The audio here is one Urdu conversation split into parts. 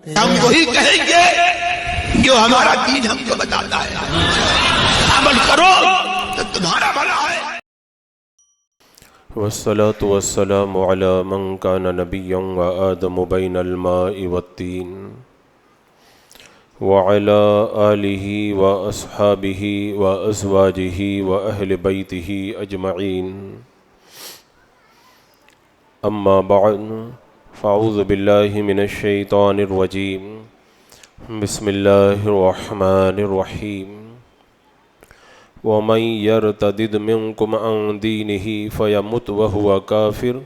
ہم وہی کہیں گے جو ہمارا دین ہم کو بتاتا ہے، عمل کرو تو تمہارا بھلا ہے۔ والصلاة والسلام على من كان نبيا وآدم بين الماء والطين وعلى آله وأصحابه وأزواجه وأهل بيته أجمعين، أما بعد فأعوذ بالله من الشيطان الرجيم، بسم الله الرحمن الرحيم، ومن يرتد منكم عن دينه فيمت وهو كافر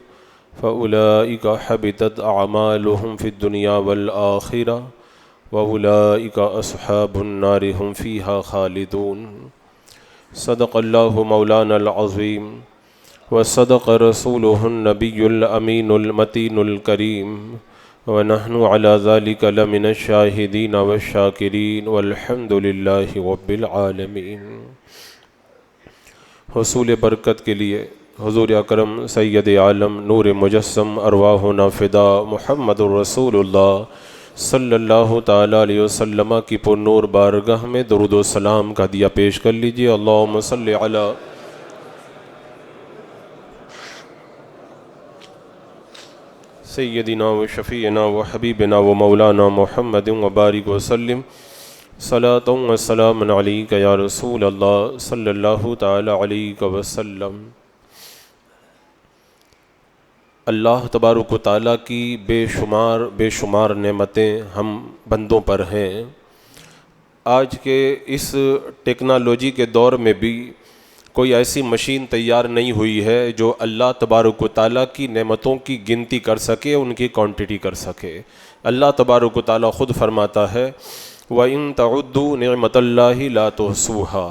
فأولئك حبطت أعمالهم في الدنيا والآخرة وأولئك أصحاب النار هم فيها خالدون۔ صدق الله مولانا العظيم وصدق رسوله النبي الأمين المتين الكريم، ونحن على ذلك لمن الشاهدين والشاكرين والحمد لله رب العالمين۔ حصول برکت کے لیے حضور اکرم سید عالم نور مجسم ارواحنا فدا محمد الرسول اللہ صلی اللہ تعالیٰ علیہ وسلم کی پر نور بارگاہ میں درود و سلام کا ہدیہ پیش کر لیجئے۔ اللہم صلی علی سیدنا و شفیعنا و حبیبنا و مولانا محمد وبارک وسلم، صلاۃ و سلام علیک یا رسول اللہ صلی اللہ تعالی علیہ وسلم۔ اللہ تبارک و تعالیٰ کی بے شمار نعمتیں ہم بندوں پر ہیں۔ آج کے اس ٹیکنالوجی کے دور میں بھی کوئی ایسی مشین تیار نہیں ہوئی ہے جو اللہ تبارک و تعالیٰ کی نعمتوں کی گنتی کر سکے، ان کی کوانٹٹی کر سکے۔ اللہ تبارک و تعالیٰ خود فرماتا ہے وَإِن تَعُدُّوا نِعْمَةَ اللَّهِ لَا تُحْصُوهَا،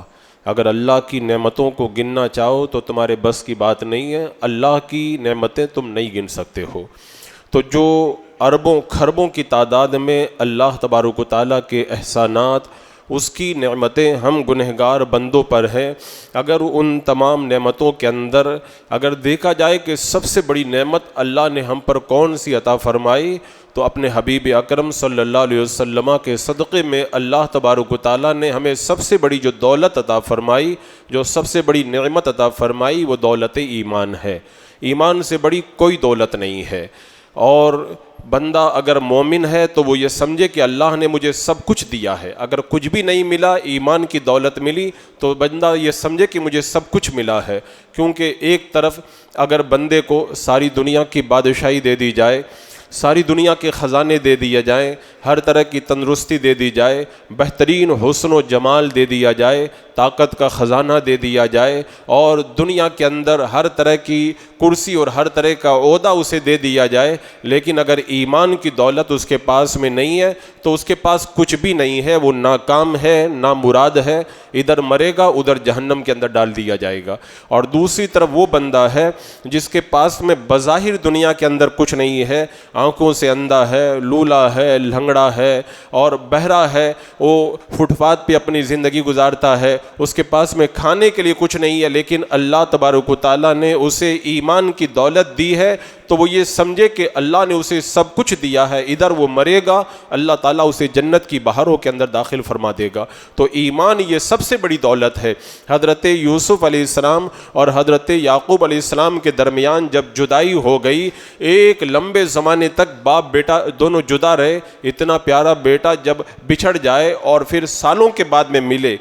اگر اللہ کی نعمتوں کو گننا چاہو تو تمہارے بس کی بات نہیں ہے، اللہ کی نعمتیں تم نہیں گن سکتے ہو۔ تو جو اربوں کھربوں کی تعداد میں اللہ تبارک و تعالیٰ کے احسانات، اس کی نعمتیں ہم گنہگار بندوں پر ہیں، اگر ان تمام نعمتوں کے اندر اگر دیکھا جائے کہ سب سے بڑی نعمت اللہ نے ہم پر کون سی عطا فرمائی، تو اپنے حبیب اکرم صلی اللہ علیہ وسلم کے صدقے میں اللہ تبارک و تعالیٰ نے ہمیں سب سے بڑی جو دولت عطا فرمائی، جو سب سے بڑی نعمت عطا فرمائی، وہ دولت ایمان ہے۔ ایمان سے بڑی کوئی دولت نہیں ہے، اور بندہ اگر مومن ہے تو وہ یہ سمجھے کہ اللہ نے مجھے سب کچھ دیا ہے۔ اگر کچھ بھی نہیں ملا، ایمان کی دولت ملی، تو بندہ یہ سمجھے کہ مجھے سب کچھ ملا ہے، کیونکہ ایک طرف اگر بندے کو ساری دنیا کی بادشاہی دے دی جائے، ساری دنیا کے خزانے دے دیے جائیں، ہر طرح کی تندرستی دے دی جائے، بہترین حسن و جمال دے دیا جائے، طاقت کا خزانہ دے دیا جائے، اور دنیا کے اندر ہر طرح کی کرسی اور ہر طرح کا عہدہ اسے دے دیا جائے، لیکن اگر ایمان کی دولت اس کے پاس میں نہیں ہے تو اس کے پاس کچھ بھی نہیں ہے، وہ ناکام ہے، نامراد ہے، ادھر مرے گا ادھر جہنم کے اندر ڈال دیا جائے گا۔ اور دوسری طرف وہ بندہ ہے جس کے پاس میں بظاہر دنیا کے اندر کچھ نہیں ہے، آنکھوں سے اندھا ہے، لولا ہے، لنگڑا ہے اور بہرا ہے، وہ فٹ پاتھ پہ اپنی زندگی گزارتا ہے، اس کے پاس میں کھانے کے لیے کچھ نہیں ہے، لیکن اللہ تبارک و تعالیٰ نے اسے ایمان کی دولت دی ہے، تو وہ یہ سمجھے کہ اللہ نے اسے سب کچھ دیا ہے، ادھر وہ مرے گا اللہ تعالیٰ اسے جنت کی بہاروں کے اندر داخل فرما دے گا۔ تو ایمان یہ سب سے بڑی دولت ہے۔ حضرت یوسف علیہ السلام اور حضرت یعقوب علیہ السلام کے درمیان جب جدائی ہو گئی، ایک لمبے زمانے تک باپ بیٹا دونوں جدا رہے، اتنا پیارا بیٹا جب بچھڑ جائے اور پھر سالوں کے بعد میں ملے،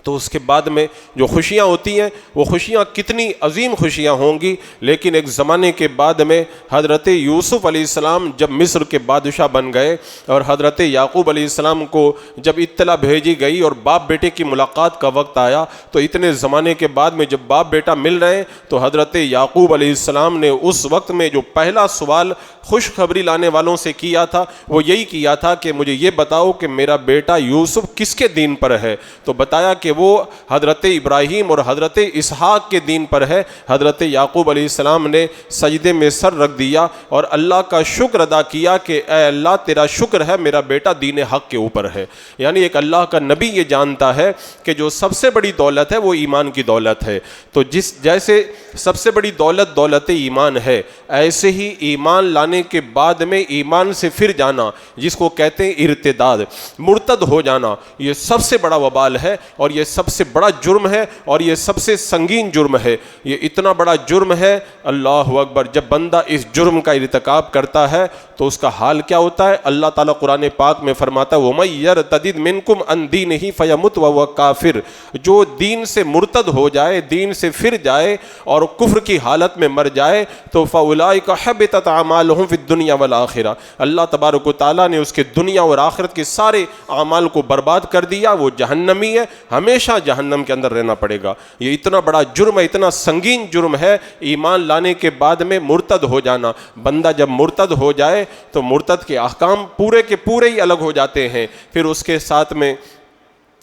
تو اس کے بعد میں جو خوشیاں ہوتی ہیں وہ خوشیاں کتنی عظیم خوشیاں ہوں گی، لیکن ایک زمانے کے بعد میں حضرت یوسف علیہ السلام جب مصر کے بادشاہ بن گئے اور حضرت یعقوب علیہ السلام کو جب اطلاع بھیجی گئی اور باپ بیٹے کی ملاقات کا وقت آیا، تو اتنے زمانے کے بعد میں جب باپ بیٹا مل رہے ہیں تو حضرت یعقوب علیہ السلام نے اس وقت میں جو پہلا سوال خوشخبری لانے والوں سے کیا تھا وہ یہی کیا تھا کہ مجھے یہ بتاؤ کہ میرا بیٹا یوسف کس کے دین پر ہے، تو بتایا کہ وہ حضرت ابراہیم اور حضرت اسحاق کے دین پر ہے۔ حضرت یعقوب علیہ السلام نے سجدے میں سر رکھ دیا اور اللہ کا شکر ادا کیا کہ اے اللہ تیرا شکر ہے میرا بیٹا دین حق کے اوپر ہے۔ یعنی ایک اللہ کا نبی یہ جانتا ہے کہ جو سب سے بڑی دولت ہے وہ ایمان کی دولت ہے۔ تو جیسے سب سے بڑی دولت دولت ایمان ہے، ایسے ہی ایمان لانے کے بعد میں ایمان سے پھر جانا، جس کو کہتے ہیں ارتداد، مرتد ہو جانا، یہ سب سے بڑا وبال ہے اور یہ سب سے بڑا جرم ہے اور یہ سب سے سنگین جرم ہے۔ یہ اتنا بڑا جرم ہے، اللہ اکبر، جب بندہ اس جرم کا ارتکاب کرتا ہے تو اس کا حال کیا ہوتا ہے؟ اللہ تعالیٰ قرآن پاک میں فرماتا ہے وَمَن يَرْتَدِدْ مِنْكُمْ عَنْ دِينِهِ فَيَمُتْ وَهُوَ كَافِرٌ، جو دین سے مرتد ہو جائے، دین سے پھر جائے اور کفر کی حالت میں مر جائے تو فَأُولَٰئِكَ حَبِطَتْ أَعْمَالُهُمْ فِي الدُّنْيَا وَالْآخِرَةِ، اللہ تبارک و تعالیٰ نے اس کے دنیا اور آخرت کے سارے اعمال کو برباد کر دیا، وہ جہنمی ہے، ہمیشہ جہنم کے اندر رہنا پڑے گا۔ یہ اتنا بڑا جرم ہے، اتنا سنگین جرم ہے ایمان لانے کے بعد میں مرتد ہو جانا۔ بندہ جب مرتد ہو جائے تو مرتد کے احکام پورے کے پورے ہی الگ ہو جاتے ہیں۔ پھر اس کے ساتھ میں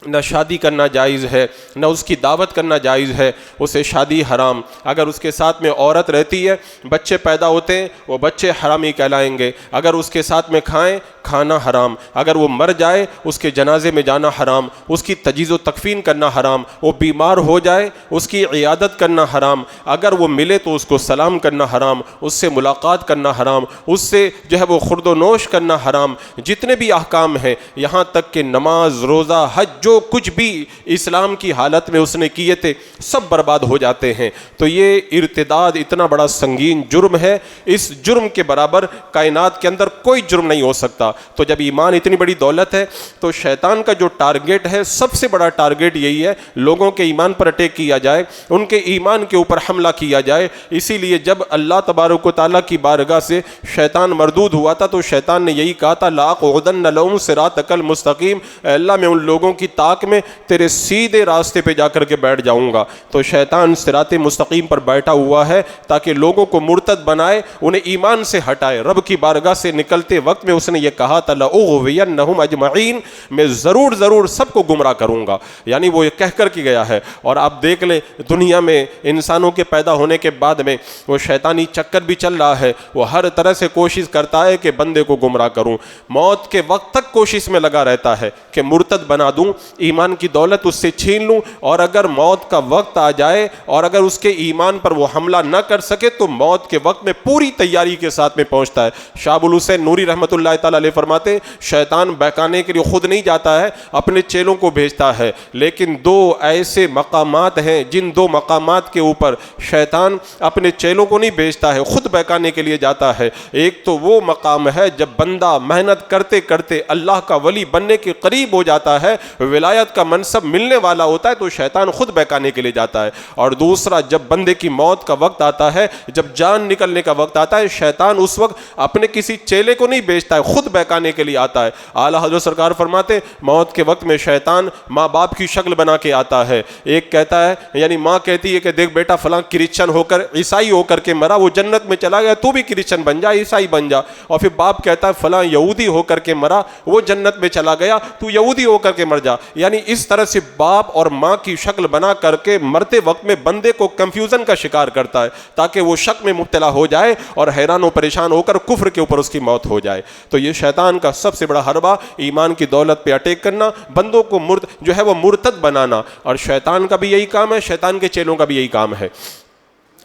نہ شادی کرنا جائز ہے، نہ اس کی دعوت کرنا جائز ہے، اسے شادی حرام۔ اگر اس کے ساتھ میں عورت رہتی ہے، بچے پیدا ہوتے ہیں، وہ بچے حرامی کہلائیں گے۔ اگر اس کے ساتھ میں کھائیں، کھانا حرام۔ اگر وہ مر جائے، اس کے جنازے میں جانا حرام، اس کی تجہیز و تکفین کرنا حرام۔ وہ بیمار ہو جائے، اس کی عیادت کرنا حرام۔ اگر وہ ملے تو اس کو سلام کرنا حرام، اس سے ملاقات کرنا حرام، اس سے جو ہے وہ خورد و نوش کرنا حرام۔ جتنے بھی احکام ہیں، یہاں تک کہ نماز، روزہ، حج، جو کچھ بھی اسلام کی حالت میں اس نے کیے تھے سب برباد ہو جاتے ہیں۔ تو یہ ارتداد اتنا بڑا سنگین جرم ہے، اس جرم کے برابر کائنات کے اندر کوئی جرم نہیں ہو سکتا۔ تو جب ایمان اتنی بڑی دولت ہے تو شیطان کا جو ٹارگیٹ ہے، سب سے بڑا ٹارگیٹ یہی ہے، لوگوں کے ایمان پر اٹیک کیا جائے، ان کے ایمان کے اوپر حملہ کیا جائے۔ اسی لیے جب اللہ تبارک و تعالیٰ کی بارگاہ سے شیطان مردود ہوا تھا تو شیطان نے یہی کہا تھا لَأَقْعُدَنَّ لَهُمْ صِرَاطَكَ الْمُسْتَقِيمَ، اے اللہ میں ان لوگوں کی طاق میں تیرے سیدھے راستے پہ جا کر کے بیٹھ جاؤں گا۔ تو شیطان صراط مستقیم پر بیٹھا ہوا ہے تاکہ لوگوں کو مرتد بنائے، انہیں ایمان سے ہٹائے۔ رب کی بارگاہ سے نکلتے وقت میں اس نے یہ کہا تھا لَأُغْوِيَنَّهُمْ أَجْمَعِينَ، میں ضرور سب کو گمراہ کروں گا، یعنی وہ یہ کہہ کر کے گیا ہے۔ اور آپ دیکھ لیں دنیا میں انسانوں کے پیدا ہونے کے بعد میں وہ شیطانی چکر بھی چل رہا ہے، وہ ہر طرح سے کوشش کرتا ہے کہ بندے کو گمراہ کروں، موت کے وقت تک کوشش میں لگا رہتا ہے کہ مرتد بنا دوں، ایمان کی دولت اس سے چھین لوں، اور اگر موت کا وقت آ جائے اور اگر اس کے ایمان پر وہ حملہ نہ کر سکے تو موت کے وقت میں پوری تیاری کے ساتھ میں پہنچتا ہے۔ شاہ ابو الحسین نوری رحمۃ اللہ تعالیٰ علیہ فرماتے ہیں شیطان بہکانے کے لیے خود نہیں جاتا ہے، اپنے چیلوں کو بھیجتا ہے، لیکن دو ایسے مقامات ہیں جن دو مقامات کے اوپر شیطان اپنے چیلوں کو نہیں بھیجتا ہے، خود بہکانے کے لیے جاتا ہے۔ ایک تو وہ مقام ہے جب بندہ محنت کرتے کرتے اللہ کا ولی بننے کے قریب ہو جاتا ہے، ولایت کا منصب ملنے والا ہوتا ہے تو شیطان خود بہکانے کے لیے جاتا ہے۔ اور دوسرا جب بندے کی موت کا وقت آتا ہے، جب جان نکلنے کا وقت آتا ہے، شیطان اس وقت اپنے کسی چیلے کو نہیں بھیجتا ہے، خود بہکانے کے لیے آتا ہے۔ اعلیٰ حضرت سرکار فرماتے ہیں موت کے وقت میں شیطان ماں باپ کی شکل بنا کے آتا ہے۔ ایک کہتا ہے، یعنی ماں کہتی ہے کہ دیکھ بیٹا فلاں کرسچن ہو کر عیسائی ہو کر کے مرا، وہ جنت میں چلا گیا، تو بھی کرسچن بن جا، عیسائی بن جا۔ اور پھر باپ کہتا ہے فلاں یہودی ہو کر کے مرا، وہ جنت میں چلا گیا، تو یہودی ہو کر کے مر جا۔ یعنی اس طرح سے باپ اور ماں کی شکل بنا کر کے مرتے وقت میں بندے کو کنفیوژن کا شکار کرتا ہے تاکہ وہ شک میں مبتلا ہو جائے اور حیران و پریشان ہو کر کفر کے اوپر اس کی موت ہو جائے۔ تو یہ شیطان کا سب سے بڑا حربہ ایمان کی دولت پہ اٹیک کرنا، بندوں کو وہ مرتد بنانا، اور شیطان کا بھی یہی کام ہے، شیطان کے چیلوں کا بھی یہی کام ہے۔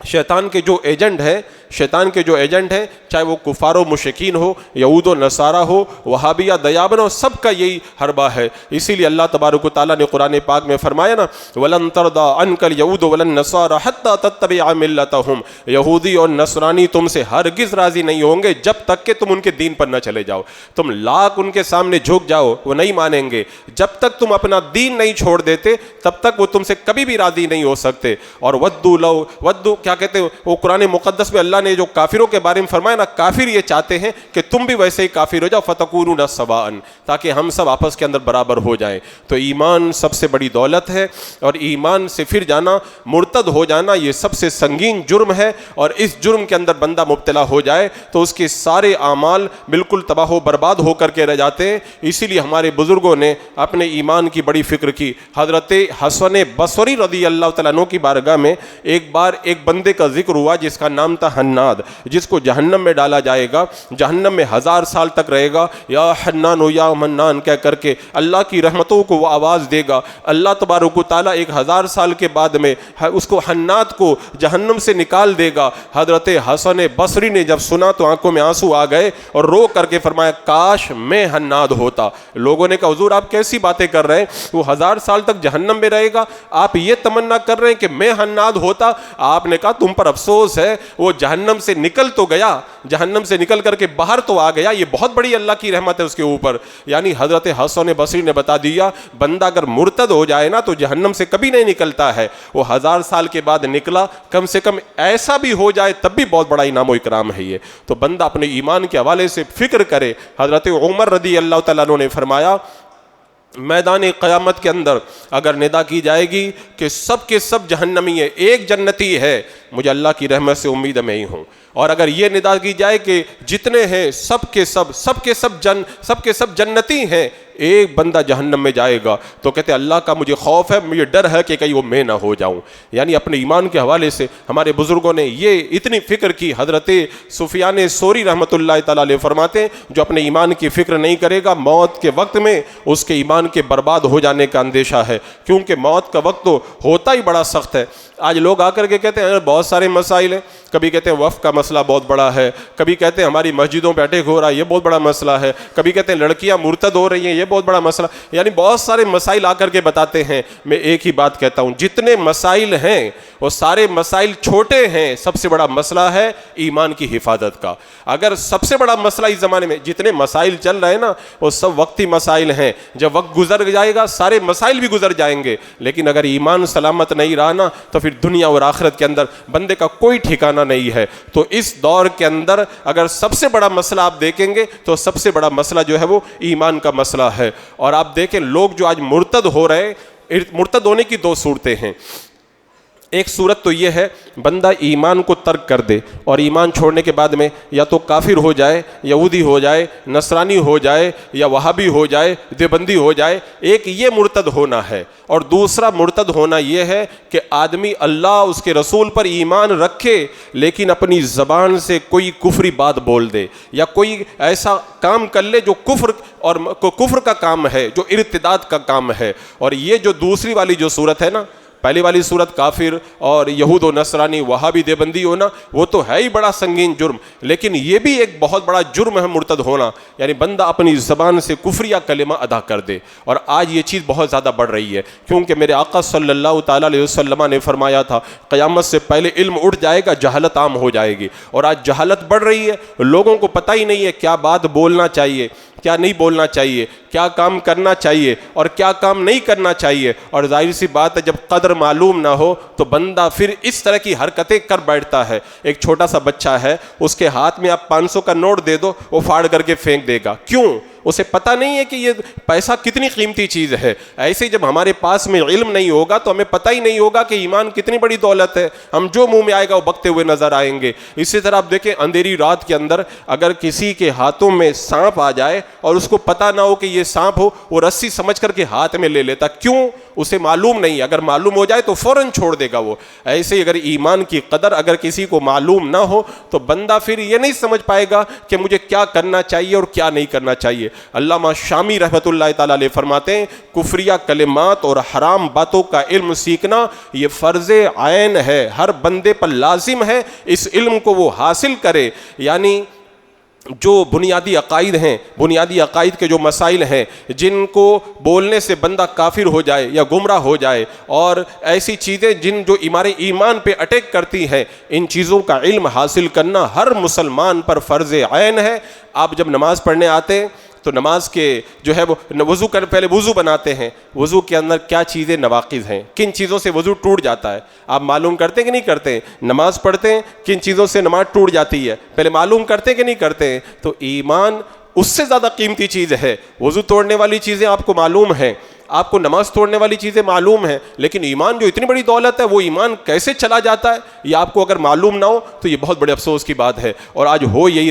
شیطان کے جو ایجنٹ ہیں چاہے وہ کفار و مشرکین ہو، یہود و نصارہ ہو، وہابیہ دیابن ہو، سب کا یہی حربہ ہے۔ اسی لیے اللہ تبارک و تعالیٰ نے قرآن پاک میں فرمایا نا وَلَن تَرْضَىٰ عَنْكَ الْيَهُودُ وَلَا النَّصَارَىٰ حَتَّىٰ تَتَّبِعَ مِلَّتَهُمْ، یہودی اور نصرانی تم سے ہرگز راضی نہیں ہوں گے جب تک کہ تم ان کے دین پر نہ چلے جاؤ۔ تم لاکھ ان کے سامنے جھک جاؤ وہ نہیں مانیں گے، جب تک تم اپنا دین نہیں چھوڑ دیتے تب تک وہ تم سے کبھی بھی راضی نہیں ہو سکتے۔ اور ودو کیا کیا کہتے ہیں وہ قرآن مقدس میں اللہ نے جو کافروں کے بارے میں فرمایا نا، کافر یہ چاہتے ہیں کہ تم بھی ویسے ہی کافر ہو جاؤ، فتکونوا سواء، تاکہ ہم سب آپس کے اندر برابر ہو جائیں۔ تو ایمان سب سے بڑی دولت ہے، اور ایمان سے پھر جانا، مرتد ہو جانا، یہ سب سے سنگین جرم ہے، اور اس جرم کے اندر بندہ مبتلا ہو جائے تو اس کے سارے اعمال بالکل تباہ و برباد ہو کر کے رہ جاتے ہیں۔ اسی لیے ہمارے بزرگوں نے اپنے ایمان کی بڑی فکر کی۔ حضرت حسن بصری رضی اللہ تعالیٰ عنہ کی بارگاہ میں ایک بار ایک بندے کا ذکر ہوا جس کا نام تھا حناد، جس کو جہنم میں ڈالا جائے گا، جہنم میں 1000 سال تک رہے گا، یا حنان و یا منان کہہ کر کے اللہ کی رحمتوں کو وہ آواز دے گا۔ اللہ تبارک و تعالیٰ 1000 سال کے بعد میں اس کو حناد کو جہنم سے نکال دے گا۔ حضرت حسن بصری نے جب سنا تو آنکھوں میں آنسو آ گئے اور رو کر کے فرمایا کاش میں حناد ہوتا۔ لوگوں نے کہا حضور آپ کیسی باتیں کر رہے ہیں، وہ 1000 سال تک جہنم میں رہے گا، آپ یہ تمنا کر رہے ہیں کہ میں حناد ہوتا؟ آپ نے کہا تم پر افسوس ہے، وہ جہنم سے نکل تو گیا، جہنم سے نکل کر کے باہر تو آ گیا، یہ بہت بڑی اللہ کی رحمت ہے اس کے اوپر۔ یعنی حضرت حسن بصری نے بتا دیا بندہ اگر مرتد ہو جائے نا تو جہنم سے کبھی نہیں نکلتا ہے، وہ 1000 سال کے بعد نکلا، کم سے کم ایسا بھی ہو جائے تب بھی بہت بڑا انعام و اکرام ہے یہ۔ تو بندہ اپنے ایمان کے حوالے سے فکر کرے۔ حضرت عمر رضی اللہ تعالیٰ عنہ نے فرمایا میدان قیامت کے اندر اگر ندا کی جائے گی کہ سب کے سب جہنمی ہیں، ایک جنتی ہے، مجھے اللہ کی رحمت سے امید ہے میں ہی ہوں، اور اگر یہ ندا کی جائے کہ جتنے ہیں سب کے سب جنتی ہیں، ایک بندہ جہنم میں جائے گا، تو کہتے اللہ کا مجھے خوف ہے، مجھے ڈر ہے کہ کہیں وہ میں نہ ہو جاؤں۔ یعنی اپنے ایمان کے حوالے سے ہمارے بزرگوں نے یہ اتنی فکر کی۔ حضرت سفیان ثوری رحمۃ اللہ تعالیٰ علیہ فرماتے ہیں جو اپنے ایمان کی فکر نہیں کرے گا موت کے وقت میں اس کے ایمان کے برباد ہو جانے کا اندیشہ ہے، کیونکہ موت کا وقت تو ہوتا ہی بڑا سخت ہے۔ آج لوگ آ کر کے کہتے ہیں بہت سارے مسائل ہیں، کبھی کہتے ہیں وقف کا مسئلہ بہت بڑا ہے، کبھی کہتے ہیں ہماری مسجدوں پہ اٹیک ہو رہا ہے، یہ بہت بڑا مسئلہ ہے، کبھی کہتے ہیں لڑکیاں مرتد ہو رہی ہیں، یہ بہت بڑا مسئلہ، یعنی بہت سارے مسائل آ کر کے بتاتے ہیں۔ میں ایک ہی بات کہتا ہوں، جتنے مسائل ہیں وہ سارے مسائل چھوٹے ہیں، سب سے بڑا مسئلہ ہے ایمان کی حفاظت کا۔ اگر سب سے بڑا مسئلہ اس زمانے میں جتنے مسائل چل رہے ہیں نا وہ سب وقتی مسائل ہیں، جب وقت گزر جائے گا سارے مسائل بھی گزر جائیں گے، لیکن اگر ایمان سلامت نہیں رہا نا تو پھر دنیا اور آخرت کے اندر بندے کا کوئی ٹھکانہ نہیں ہے۔ تو اس دور کے اندر اگر سب سے بڑا مسئلہ آپ دیکھیں گے تو سب سے بڑا مسئلہ جو ہے وہ ایمان کا مسئلہ ہے۔ اور آپ دیکھیں لوگ جو آج مرتد ہو رہے ہیں، مرتد ہونے کی 2 صورتیں ہیں۔ ایک صورت تو یہ ہے بندہ ایمان کو ترک کر دے اور ایمان چھوڑنے کے بعد میں یا تو کافر ہو جائے، یہودی ہو جائے، نصرانی ہو جائے، یا وہابی ہو جائے، دیوبندی ہو جائے، ایک یہ مرتد ہونا ہے۔ اور دوسرا مرتد ہونا یہ ہے کہ آدمی اللہ اس کے رسول پر ایمان رکھے لیکن اپنی زبان سے کوئی کفری بات بول دے یا کوئی ایسا کام کر لے جو کفر کا کام ہے، جو ارتداد کا کام ہے۔ اور یہ جو دوسری والی جو صورت ہے نا، پہلی والی صورت کافر اور یہود و نصرانی وہابی دیوبندی ہونا وہ تو ہے ہی بڑا سنگین جرم، لیکن یہ بھی ایک بہت بڑا جرم ہے مرتد ہونا، یعنی بندہ اپنی زبان سے کفریہ کلمہ ادا کر دے۔ اور آج یہ چیز بہت زیادہ بڑھ رہی ہے، کیونکہ میرے آقا صلی اللہ تعالیٰ علیہ وسلم نے فرمایا تھا قیامت سے پہلے علم اٹھ جائے گا، جہالت عام ہو جائے گی۔ اور آج جہالت بڑھ رہی ہے، لوگوں کو پتہ ہی نہیں ہے کیا بات بولنا چاہیے، کیا نہیں بولنا چاہیے، کیا کام کرنا چاہیے اور کیا کام نہیں کرنا چاہیے۔ اور ظاہر سی بات ہے جب قدر معلوم نہ ہو تو بندہ پھر اس طرح کی حرکتیں کر بیٹھتا ہے۔ ایک چھوٹا سا بچہ ہے، اس کے ہاتھ میں آپ 500 کا نوٹ دے دو، وہ پھاڑ کر کے پھینک دے گا، کیوں؟ اسے پتہ نہیں ہے کہ یہ پیسہ کتنی قیمتی چیز ہے۔ ایسے جب ہمارے پاس میں علم نہیں ہوگا تو ہمیں پتہ ہی نہیں ہوگا کہ ایمان کتنی بڑی دولت ہے، ہم جو منہ میں آئے گا وہ بکتے ہوئے نظر آئیں گے۔ اسی طرح آپ دیکھیں اندھیری رات کے اندر اگر کسی کے ہاتھوں میں سانپ آ جائے اور اس کو پتہ نہ ہو کہ یہ سانپ ہو، وہ رسی سمجھ کر کے ہاتھ میں لے لیتا، کیوں؟ اسے معلوم نہیں، اگر معلوم ہو جائے تو فوراً چھوڑ دے گا وہ۔ ایسے اگر ایمان کی قدر اگر کسی کو معلوم نہ ہو تو بندہ پھر یہ نہیں سمجھ پائے گا کہ مجھے کیا کرنا چاہیے اور کیا نہیں کرنا چاہیے۔ علامہ شامی رحمۃ اللہ تعالیٰ علیہ فرماتے ہیں کفریہ کلمات اور حرام باتوں کا علم سیکھنا یہ فرض عین ہے، ہر بندے پر لازم ہے اس علم کو وہ حاصل کرے۔ یعنی جو بنیادی عقائد ہیں، بنیادی عقائد کے جو مسائل ہیں جن کو بولنے سے بندہ کافر ہو جائے یا گمراہ ہو جائے، اور ایسی چیزیں جو ہمارے ایمان پہ اٹیک کرتی ہیں، ان چیزوں کا علم حاصل کرنا ہر مسلمان پر فرض عین ہے۔ آپ جب نماز پڑھنے آتے ہیں تو نماز کے جو ہے وہ وضو کر پہلے وضو بناتے ہیں، وضو کے اندر کیا چیزیں نواقض ہیں، کن چیزوں سے وضو ٹوٹ جاتا ہے، آپ معلوم کرتے ہیں کہ نہیں کرتے ہیں؟ نماز پڑھتے ہیں، کن چیزوں سے نماز ٹوٹ جاتی ہے پہلے معلوم کرتے ہیں کہ نہیں کرتے ہیں؟ تو ایمان اس سے زیادہ قیمتی چیز ہے۔ وضو توڑنے والی چیزیں آپ کو معلوم ہیں، آپ کو نماز توڑنے والی چیزیں معلوم ہیں، لیکن ایمان جو اتنی بڑی دولت ہے، وہ ایمان کیسے چلا جاتا ہے یہ آپ کو اگر معلوم نہ ہو تو یہ بہت بڑے افسوس کی بات ہے۔ اور آج ہو یہی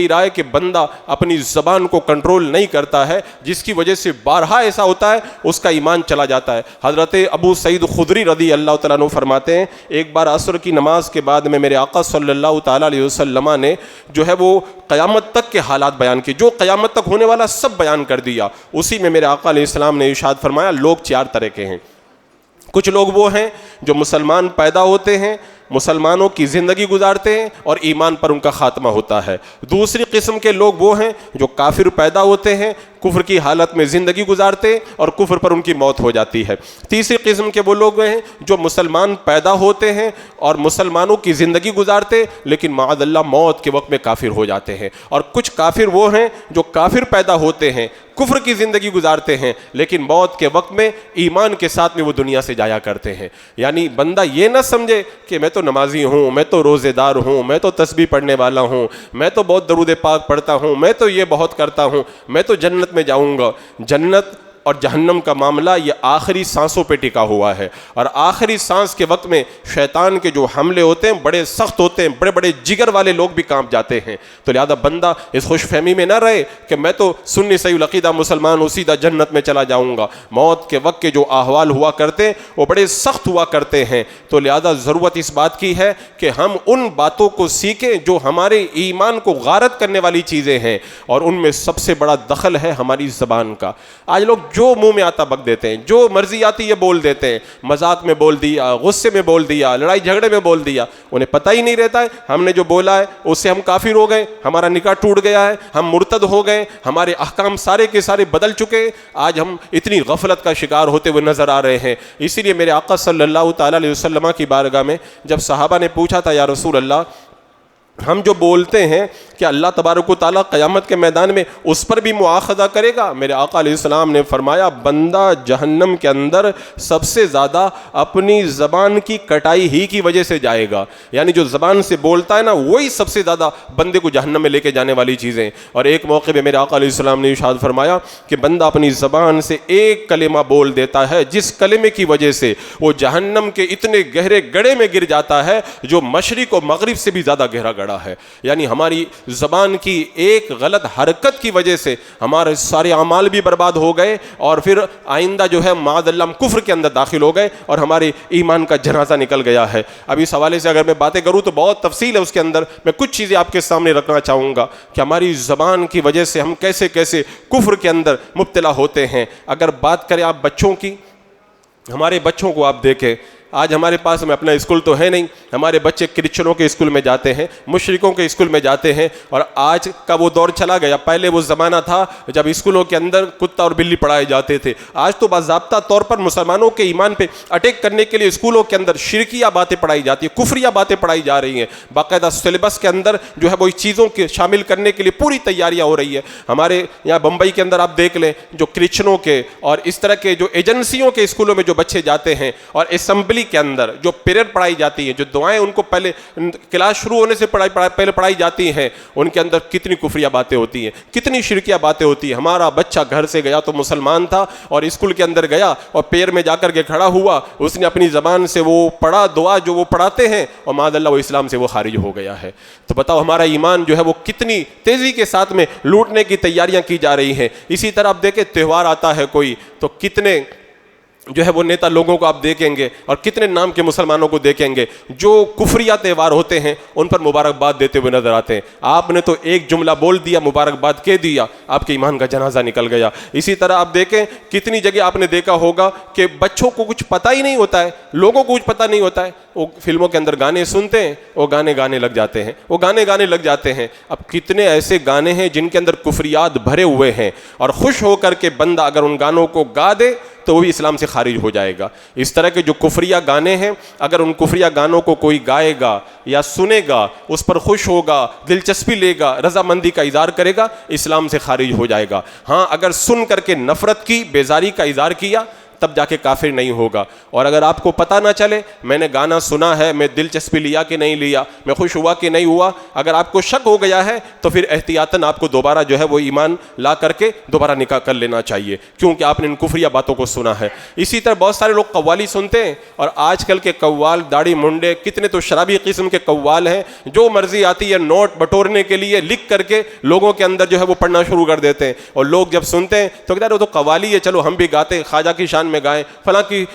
رہا ہے کہ بندہ اپنی زبان کو کنٹرول نہیں کرتا ہے، جس کی وجہ سے بارہا ایسا ہوتا ہے اس کا ایمان چلا جاتا ہے۔ حضرت ابو سعید خدری رضی اللہ تعالیٰ عنہ فرماتے ہیں، ایک بار عصر کی نماز کے بعد میں میرے آقا صلی اللہ تعالیٰ علیہ وسلم نے جو ہے وہ قیامت تک کے حالات بیان کیے، جو قیامت تک ہونے والا سب بیان کر دیا۔ اسی میں میرے آقا علیہ السلام نے ارشاد فرمایا، لوگ 4 طرح کے ہیں۔ کچھ لوگ وہ ہیں جو مسلمان پیدا ہوتے ہیں، مسلمانوں کی زندگی گزارتے ہیں اور ایمان پر ان کا خاتمہ ہوتا ہے۔ دوسری قسم کے لوگ وہ ہیں جو کافر پیدا ہوتے ہیں، کفر کی حالت میں زندگی گزارتے ہیں اور کفر پر ان کی موت ہو جاتی ہے۔ تیسری قسم کے وہ لوگ ہیں جو مسلمان پیدا ہوتے ہیں اور مسلمانوں کی زندگی گزارتے لیکن معاذ اللہ موت کے وقت میں کافر ہو جاتے ہیں۔ اور کچھ کافر وہ ہیں جو کافر پیدا ہوتے ہیں، کفر کی زندگی گزارتے ہیں لیکن موت کے وقت میں ایمان کے ساتھ میں وہ دنیا سے جایا کرتے ہیں۔ یعنی بندہ یہ نہ سمجھے کہ میں تو نمازی ہوں، میں تو روزے دار ہوں، میں تو تسبیح پڑھنے والا ہوں، میں تو بہت درود پاک پڑھتا ہوں، میں تو یہ بہت کرتا ہوں، میں تو جنت میں جاؤں گا۔ جنت اور جہنم کا معاملہ یہ آخری سانسوں پہ ٹکا ہوا ہے، اور آخری سانس کے وقت میں شیطان کے جو حملے ہوتے ہیں بڑے سخت ہوتے ہیں، بڑے بڑے جگر والے لوگ بھی کانپ جاتے ہیں۔ تو لہذا بندہ اس خوش فہمی میں نہ رہے کہ میں تو سنی صحیح العقیدہ مسلمان ہوں، سیدھا جنت میں چلا جاؤں گا۔ موت کے وقت کے جو احوال ہوا کرتے ہیں وہ بڑے سخت ہوا کرتے ہیں۔ تو لہذا ضرورت اس بات کی ہے کہ ہم ان باتوں کو سیکھیں جو ہمارے ایمان کو غارت کرنے والی چیزیں ہیں، اور ان میں سب سے بڑا دخل ہے ہماری زبان کا۔ آج لوگ جو منہ میں آتا بک دیتے ہیں، جو مرضی آتی ہے بول دیتے ہیں، مذاق میں بول دیا، غصے میں بول دیا، لڑائی جھگڑے میں بول دیا، انہیں پتہ ہی نہیں رہتا ہے ہم نے جو بولا ہے اس سے ہم کافر ہو گئے، ہمارا نکاح ٹوٹ گیا ہے، ہم مرتد ہو گئے، ہمارے احکام سارے کے سارے بدل چکے ہیں۔ آج ہم اتنی غفلت کا شکار ہوتے ہوئے نظر آ رہے ہیں۔ اسی لیے میرے آقا صلی اللہ تعالیٰ علیہ وسلم کی بارگاہ میں جب صحابہ نے پوچھا تھا، یا رسول اللہ ہم جو بولتے ہیں کہ اللہ تبارک و تعالیٰ قیامت کے میدان میں اس پر بھی مواخذہ کرے گا؟ میرے آقا علیہ السلام نے فرمایا، بندہ جہنم کے اندر سب سے زیادہ اپنی زبان کی کٹائی ہی کی وجہ سے جائے گا۔ یعنی جو زبان سے بولتا ہے نا، وہی سب سے زیادہ بندے کو جہنم میں لے کے جانے والی چیزیں۔ اور ایک موقع پہ میرے آقا علیہ السلام نے ارشاد فرمایا کہ بندہ اپنی زبان سے ایک کلمہ بول دیتا ہے جس کلمے کی وجہ سے وہ جہنم کے اتنے گہرے گڑھے میں گر جاتا ہے جو مشرق و مغرب سے بھی زیادہ گہرا گڑھا ہے۔ یعنی ہماری زبان کی ایک غلط حرکت کی وجہ سے ہمارے سارے اعمال بھی برباد ہو گئے، اور پھر آئندہ جو ہے معاذ اللہ ہم کفر کے اندر داخل ہو گئے اور ہمارے ایمان کا جنازہ نکل گیا ہے۔ اب اس حوالے سے اگر میں باتیں کروں تو بہت تفصیل ہے اس کے اندر، میں کچھ چیزیں آپ کے سامنے رکھنا چاہوں گا کہ ہماری زبان کی وجہ سے ہم کیسے کیسے کفر کے اندر مبتلا ہوتے ہیں۔ اگر بات کریں آپ بچوں کی، ہمارے بچوں کو آپ دیکھیں، آج ہمارے پاس میں اپنا اسکول تو ہے نہیں، ہمارے بچے کرسچنوں کے اسکول میں جاتے ہیں، مشرکوں کے اسکول میں جاتے ہیں، اور آج کا وہ دور چلا گیا۔ پہلے وہ زمانہ تھا جب اسکولوں کے اندر کتا اور بلی پڑھائے جاتے تھے، آج تو باضابطہ طور پر مسلمانوں کے ایمان پہ اٹیک کرنے کے لیے اسکولوں کے اندر شرکیہ باتیں پڑھائی جاتی ہیں، کفریہ باتیں پڑھائی جا رہی ہیں۔ باقاعدہ سلیبس کے اندر جو ہے وہ اس چیزوں کے شامل کرنے کے لیے پوری تیاریاں ہو رہی ہے۔ ہمارے یہاں بمبئی کے اندر آپ دیکھ لیں، جو کرسچنوں کے اور اس طرح کے جو ایجنسیوں کے اسکولوں میں جو بچے جاتے ہیں، اور اسمبلی کے اندر جو پیریڈ پڑھائی جاتی ہیں، جو دعائیں ان کو پہلے کلاس شروع ہونے سے پہلے پڑھائی جاتی ہیں، ان کے اندر کتنی کفریہ باتیں ہوتی ہیں، کتنی شرکیہ باتیں ہوتی ہیں۔ ہمارا بچہ گھر سے گیا تو مسلمان تھا، اور اسکول کے اندر گیا اور پیر میں جا کر کے کھڑا ہوا، اس نے اپنی زبان سے وہ پڑھا دعا جو وہ پڑھاتے ہیں، اور معاذ اللہ وہ اسلام سے وہ خارج ہو گیا ہے۔ تو بتاؤ ہمارا ایمان جو ہے وہ کتنی تیزی کے ساتھ میں لوٹنے کی تیاریاں کی جا رہی ہیں۔ اسی طرح آپ دیکھیں تہوار آتا ہے کوئی تو کتنے جو ہے وہ نیتا لوگوں کو آپ دیکھیں گے، اور کتنے نام کے مسلمانوں کو دیکھیں گے جو کفریہ تہوار ہوتے ہیں ان پر مبارکباد دیتے ہوئے نظر آتے ہیں۔ آپ نے تو ایک جملہ بول دیا، مبارکباد کہہ دیا، آپ کے ایمان کا جنازہ نکل گیا۔ اسی طرح آپ دیکھیں کتنی جگہ آپ نے دیکھا ہوگا کہ بچوں کو کچھ پتہ ہی نہیں ہوتا ہے، لوگوں کو کچھ پتہ نہیں ہوتا ہے، وہ فلموں کے اندر گانے سنتے ہیں، وہ گانے گانے لگ جاتے ہیں۔ اب کتنے ایسے گانے ہیں جن کے اندر کفریات بھرے ہوئے ہیں، اور خوش ہو کر کے بندہ اگر ان گانوں کو گا دے تو وہ بھی اسلام سے خارج ہو جائے گا۔ اس طرح کے جو کفریہ گانے ہیں، اگر ان کفریہ گانوں کو کوئی گائے گا یا سنے گا، اس پر خوش ہوگا، دلچسپی لے گا، رضامندی کا اظہار کرے گا، اسلام سے خارج ہو جائے گا۔ ہاں اگر سن کر کے نفرت کی، بیزاری کا اظہار کیا، تب جا کے کافر نہیں ہوگا۔ اور اگر آپ کو پتہ نہ چلے میں نے گانا سنا ہے، میں دلچسپی لیا کہ نہیں لیا، میں خوش ہوا کہ نہیں ہوا، اگر آپ کو شک ہو گیا ہے تو پھر احتیاطاً آپ کو دوبارہ جو ہے وہ ایمان لا کر کے دوبارہ نکاح کر لینا چاہیے، کیونکہ آپ نے ان کفریہ باتوں کو سنا ہے۔ اسی طرح بہت سارے لوگ قوالی سنتے ہیں، اور آج کل کے قوال داڑھی منڈے کتنے تو شرابی قسم کے قوال ہیں، جو مرضی آتی ہے نوٹ بٹورنے کے لیے لکھ کر کے لوگوں کے اندر جو ہے وہ پڑھنا شروع کر دیتے ہیں، اور لوگ جب سنتے ہیں تو کہتے ہیں وہ تو قوالی ہے، چلو ہم بھی گاتے، خواجہ کی شان میں گائیں، فلاں کی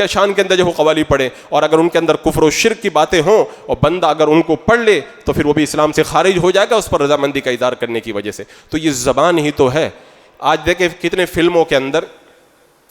شان کے اندر جو وہ قوالی پڑھیں۔ اور اگر ان کے اندر کفر و شرک کی باتیں ہوں اور بندہ اگر ان کو پڑھ لے تو پھر وہ بھی اسلام سے خارج ہو جائے گا، اس پر رضامندی کا اظہار کرنے کی وجہ سے۔ تو یہ زبان ہی تو ہے۔ آج دیکھیں کتنے فلموں کے اندر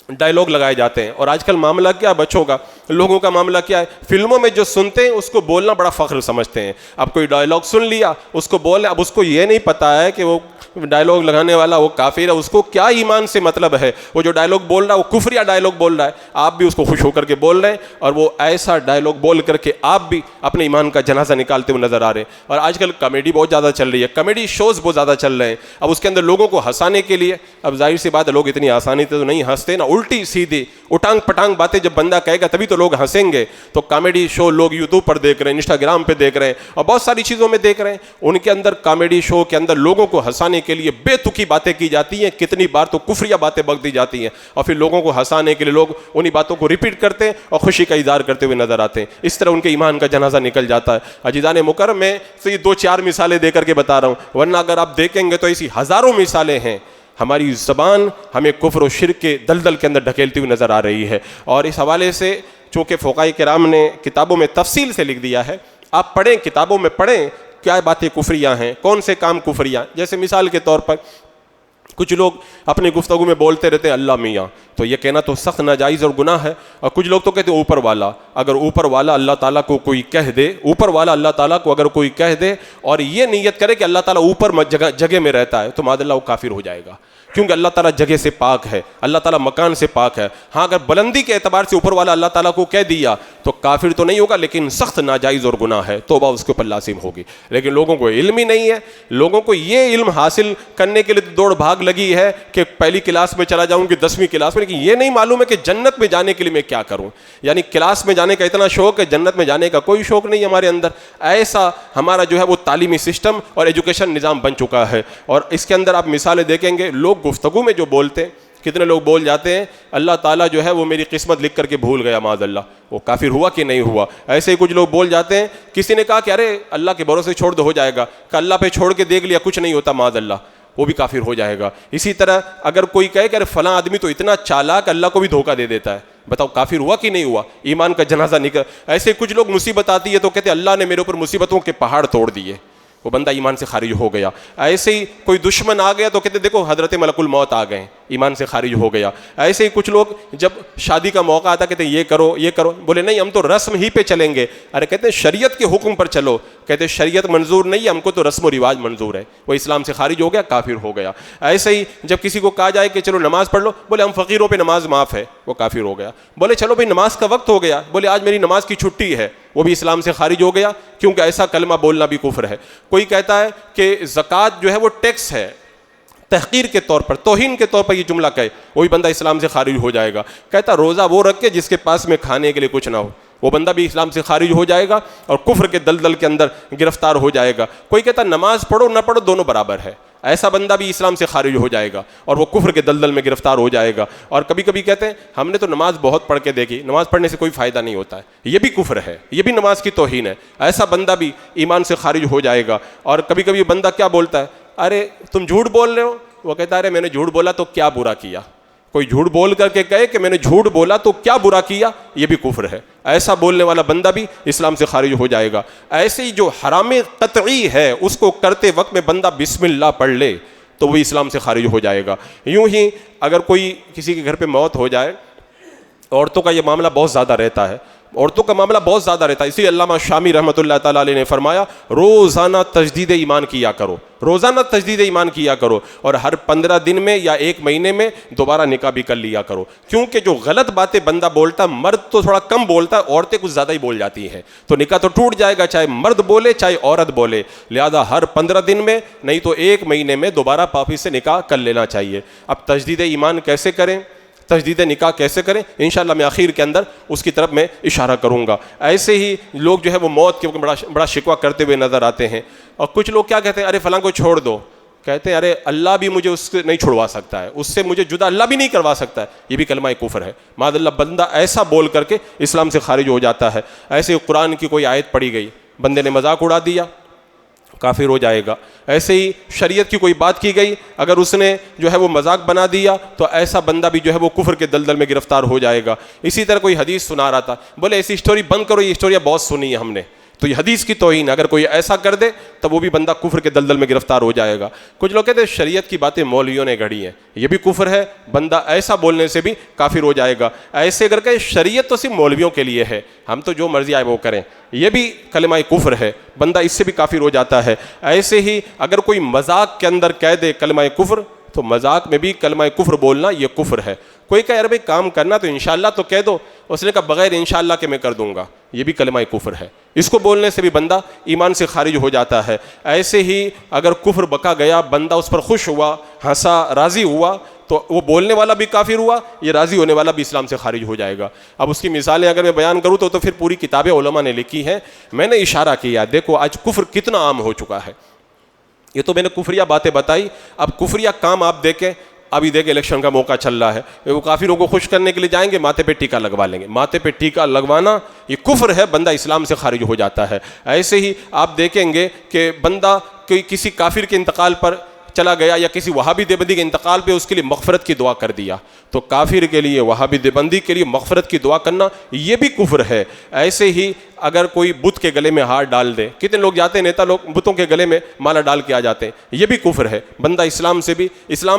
ڈائلاگ لگائے جاتے ہیں، اور آج کل معاملہ کیا بچوں کا، لوگوں کا معاملہ کیا ہے، فلموں میں جو سنتے ہیں اس کو بولنا بڑا فخر سمجھتے ہیں۔ اب کوئی ڈائلاگ سن لیا اس کو بولے، اب اس کو یہ نہیں پتا ہے کہ وہ ڈائلاگ لگانے والا وہ کافر ہے، اس کو کیا ایمان سے مطلب ہے، وہ جو ڈائلاگ بول رہا ہے وہ کفریہ ڈائلاگ بول رہا ہے، آپ بھی اس کو خوش ہو کر کے بول رہے ہیں، اور وہ ایسا ڈائلاگ بول کر کے آپ بھی اپنے ایمان کا جنازہ نکالتے ہوئے نظر آ رہے ہیں۔ اور آج کل کامیڈی بہت زیادہ چل رہی ہے، کامیڈی شوز بہت زیادہ چل رہے ہیں، اب اس کے اندر لوگوں کو ہنسانے کے لیے، اب ظاہر سی بات ہے لوگ اتنی آسانی سے تو نہیں ہنستے نا، الٹی سیدھی اٹانگ پٹانگ باتیں جب بندہ کہے گا تبھی تو لوگ ہنسیں گے۔ تو کامیڈی شو لوگ یوٹیوب پر دیکھ رہے ہیں، انسٹاگرام پہ دیکھ رہے ہیں، اور بہت ساری چیزوں میں دیکھ رہے ہیں، ان کے اندر کامیڈی شو کے اندر لوگوں کو ہنسانے کے لیے بے تکی باتیں کی جاتی ہیں، کتنی بار تو کفریہ باتیں بک دی جاتی ہیں، اور پھر لوگوں کو ہنسانے کے لیے لوگ انہی باتوں کو ریپیٹ کرتے ہیں اور خوشی کا اظہار کرتے ہوئے نظر آتے ہیں۔ اس طرح ان کے ایمان کا جنازہ نکل جاتا ہے۔ عزیزان مکرم، میں تو یہ 2-4 مثالیں دے کر کے بتا رہا ہوں، ورنہ اگر آپ دیکھیں گے تو ایسی ہزاروں مثالیں ہیں۔ ہماری زبان ہمیں کفر و شرک کے دلدل کے اندر ڈھکیلتی ہوئی نظر آ رہی ہے، اور اس حوالے سے چونکہ فقہاء کرام نے کتابوں میں تفصیل سے لکھ دیا ہے، آپ پڑھیں، کتابوں میں پڑھیں کیا باتیں کفریہ ہیں، کون سے کام کفریہ ہیں۔ جیسے مثال کے طور پر کچھ لوگ اپنی گفتگو میں بولتے رہتے ہیں اللہ میاں، تو یہ کہنا تو سخت ناجائز اور گناہ ہے، اور کچھ لوگ تو کہتے ہیں اوپر والا۔ اگر اوپر والا اللہ تعالیٰ کو کوئی کہہ دے، اوپر والا اللہ تعالیٰ کو اگر کوئی کہہ دے اور یہ نیت کرے کہ اللہ تعالیٰ اوپر جگہ میں رہتا ہے، تو معاذ اللہ وہ کافر ہو جائے گا، کیونکہ اللہ تعالیٰ جگہ سے پاک ہے، اللہ تعالیٰ مکان سے پاک ہے۔ ہاں اگر بلندی کے اعتبار سے اوپر والا اللہ تعالیٰ کو کہہ دیا تو کافر تو نہیں ہوگا، لیکن سخت ناجائز اور گناہ ہے، توبہ اس کے اوپر لازم ہوگی۔ لیکن لوگوں کو علم ہی نہیں ہے، لوگوں کو یہ علم حاصل کرنے کے لیے دوڑ بھاگ لگی ہے کہ پہلی کلاس میں چلا جاؤں کہ 10ویں کلاس میں، لیکن یہ نہیں معلوم ہے کہ جنت میں جانے کے لیے میں کیا کروں۔ یعنی کلاس میں جانے کا اتنا شوق ہے، جنت میں جانے کا کوئی شوق نہیں ہمارے اندر۔ ایسا ہمارا جو ہے وہ تعلیمی سسٹم اور ایجوکیشن نظام بن چکا ہے، اور اس کے اندر آپ مثالیں دیکھیں گے، لوگ گفتگو میں جو بولتے ہیں، کتنے لوگ بول جاتے ہیں اللہ تعالیٰ جو ہے وہ میری قسمت لکھ کر کے بھول گیا، معاذ اللہ، وہ کافر ہوا کہ نہیں ہوا۔ ایسے ہی کچھ لوگ بول جاتے ہیں، کسی نے کہا کہ ارے اللہ کے بھروسے چھوڑ دو ہو جائے گا، کہ اللہ پہ چھوڑ کے دیکھ لیا کچھ نہیں ہوتا، معاذ اللہ، وہ بھی کافر ہو جائے گا۔ اسی طرح اگر کوئی کہے کہ ارے فلاں آدمی تو اتنا چالاک اللہ کو بھی دھوکہ دے دیتا ہے، بتاؤ کافر ہوا کہ نہیں ہوا، ایمان کا جنازہ نکل۔ ایسے کچھ لوگ مصیبت آتی ہے تو کہتے ہیں اللہ نے میرے اوپر مصیبتوں کے پہاڑ توڑ دیے، وہ بندہ ایمان سے خارج ہو گیا۔ ایسے ہی کوئی دشمن آ گیا تو کہتے دیکھو حضرت ملک الموت آ گئے، ایمان سے خارج ہو گیا۔ ایسے ہی کچھ لوگ جب شادی کا موقع آتا کہتے ہیں یہ کرو یہ کرو، بولے نہیں ہم تو رسم ہی پہ چلیں گے، ارے کہتے ہیں شریعت کے حکم پر چلو، کہتے ہیں شریعت منظور نہیں ہے ہم کو، تو رسم و رواج منظور ہے، وہ اسلام سے خارج ہو گیا، کافر ہو گیا۔ ایسے ہی جب کسی کو کہا جائے کہ چلو نماز پڑھ لو، بولے ہم فقیروں پہ نماز معاف ہے، وہ کافر ہو گیا۔ بولے چلو بھائی نماز کا وقت ہو گیا، بولے آج میری نماز کی چھٹی ہے، وہ بھی اسلام سے خارج ہو گیا، کیونکہ ایسا کلمہ بولنا بھی کفر ہے۔ کوئی کہتا ہے کہ زکوٰۃ جو ہے وہ ٹیکس ہے، تحقیر کے طور پر، توہین کے طور پر یہ جملہ کہے، وہی بندہ اسلام سے خارج ہو جائے گا۔ کہتا روزہ وہ رکھے جس کے پاس میں کھانے کے لیے کچھ نہ ہو، وہ بندہ بھی اسلام سے خارج ہو جائے گا اور کفر کے دلدل کے اندر گرفتار ہو جائے گا۔ کوئی کہتا نماز پڑھو نہ پڑھو دونوں برابر ہے، ایسا بندہ بھی اسلام سے خارج ہو جائے گا اور وہ کفر کے دلدل میں گرفتار ہو جائے گا۔ اور کبھی کبھی کہتے ہیں ہم نے تو نماز بہت پڑھ کے دیکھی، نماز پڑھنے سے کوئی فائدہ نہیں ہوتا ہے، یہ بھی کفر ہے، یہ بھی نماز کی توہین ہے، ایسا بندہ بھی ایمان سے خارج ہو جائے گا۔ اور کبھی کبھی بندہ کیا بولتا ہے، ارے تم جھوٹ بول رہے ہو، وہ کہتا ہے ارے میں نے جھوٹ بولا تو کیا برا کیا، کوئی جھوٹ بول کر کے کہے کہ میں نے جھوٹ بولا تو کیا برا کیا، یہ بھی کفر ہے، ایسا بولنے والا بندہ بھی اسلام سے خارج ہو جائے گا۔ ایسے ہی جو حرام قطعی ہے اس کو کرتے وقت میں بندہ بسم اللہ پڑھ لے تو وہ اسلام سے خارج ہو جائے گا۔ یوں ہی اگر کوئی کسی کے گھر پہ موت ہو جائے، عورتوں کا یہ معاملہ بہت زیادہ رہتا ہے، عورتوں کا معاملہ بہت زیادہ رہتا ہے. اسی علامہ شامی رحمۃ اللہ تعالیٰ علیہ نے فرمایا روزانہ تجدید ایمان کیا کرو, روزانہ تجدید ایمان کیا کرو, اور ہر 15 دن میں یا 1 مہینے میں دوبارہ نکاح بھی کر لیا کرو. کیونکہ جو غلط باتیں بندہ بولتا, مرد تو تھوڑا کم بولتا ہے, عورتیں کچھ زیادہ ہی بول جاتی ہیں, تو نکاح تو ٹوٹ جائے گا چاہے مرد بولے چاہے عورت بولے. لہذا ہر 15 دن میں نہیں تو 1 مہینے میں دوبارہ واپس سے نکاح کر لینا چاہیے. اب تجدید ایمان کیسے کریں, تجدید نکاح کیسے کریں, انشاءاللہ میں آخر کے اندر اس کی طرف میں اشارہ کروں گا. ایسے ہی لوگ جو ہے وہ موت کے بڑا شکوہ کرتے ہوئے نظر آتے ہیں, اور کچھ لوگ کیا کہتے ہیں, ارے فلاں کو چھوڑ دو, کہتے ہیں ارے اللہ بھی مجھے اس سے نہیں چھڑوا سکتا ہے, اس سے مجھے جدا اللہ بھی نہیں کروا سکتا ہے. یہ بھی کلمہ کفر ہے. معاذ اللہ, بندہ ایسا بول کر کے اسلام سے خارج ہو جاتا ہے. ایسے ہی قرآن کی کوئی آیت پڑھی گئی, بندے نے مذاق اڑا دیا, کافر ہو جائے گا. ایسے ہی شریعت کی کوئی بات کی گئی, اگر اس نے جو ہے وہ مذاق بنا دیا تو ایسا بندہ بھی جو ہے وہ کفر کے دلدل میں گرفتار ہو جائے گا. اسی طرح کوئی حدیث سنا رہا تھا, بولے ایسی اسٹوری بند کرو, یہ اسٹوریاں بہت سنی ہے ہم نے, تو یہ حدیث کی توہین. اگر کوئی ایسا کر دے تب وہ بھی بندہ کفر کے دلدل میں گرفتار ہو جائے گا. کچھ لوگ کہتے ہیں شریعت کی باتیں مولویوں نے گھڑی ہیں, یہ بھی کفر ہے, بندہ ایسا بولنے سے بھی کافر ہو جائے گا. ایسے اگر کہ شریعت تو صرف مولویوں کے لیے ہے, ہم تو جو مرضی آئے وہ کریں, یہ بھی کلمہ کفر ہے, بندہ اس سے بھی کافر ہو جاتا ہے. ایسے ہی اگر کوئی مذاق کے اندر کہہ دے کلمہ کفر, تو مذاق میں بھی کلمہ کفر بولنا یہ کفر ہے. کوئی کہے یار بھائی کام کرنا تو انشاءاللہ تو کہہ دو, اس نے کہا بغیر انشاءاللہ کے میں کر دوں گا, یہ بھی کلمہ کفر ہے. اس کو بولنے سے بھی بندہ ایمان سے خارج ہو جاتا ہے. ایسے ہی اگر کفر بکا گیا, بندہ اس پر خوش ہوا, ہنسا, راضی ہوا, تو وہ بولنے والا بھی کافر ہوا, یہ راضی ہونے والا بھی اسلام سے خارج ہو جائے گا. اب اس کی مثالیں اگر میں بیان کروں تو پھر پوری کتابیں علماء نے لکھی ہیں. میں نے اشارہ کیا, دیکھو آج کفر کتنا عام ہو چکا ہے. یہ تو میں نے کفریہ باتیں بتائی, اب کفریہ کام آپ دیکھیں. ابھی دیکھیں الیکشن کا موقع چل رہا ہے, وہ کافروں کو خوش کرنے کے لیے جائیں گے, ماتھے پہ ٹیکا لگوا لیں گے. ماتھے پہ ٹیکا لگوانا یہ کفر ہے, بندہ اسلام سے خارج ہو جاتا ہے. ایسے ہی آپ دیکھیں گے کہ بندہ کسی کافر کے انتقال پر چلا گیا یا کسی وہابی دیوبندی کے انتقال پہ اس کے لیے مغفرت کی دعا کر دیا, تو کافر کے لیے, وہابی دیوبندی کے لیے مغفرت کی دعا کرنا یہ بھی کفر ہے. ایسے ہی اگر کوئی بت کے گلے میں ہار ڈال دے, کتنے لوگ جاتے ہیں, نیتا لوگ بتوں کے گلے میں مالا ڈال کے آ جاتے ہیں, یہ بھی کفر ہے. بندہ اسلام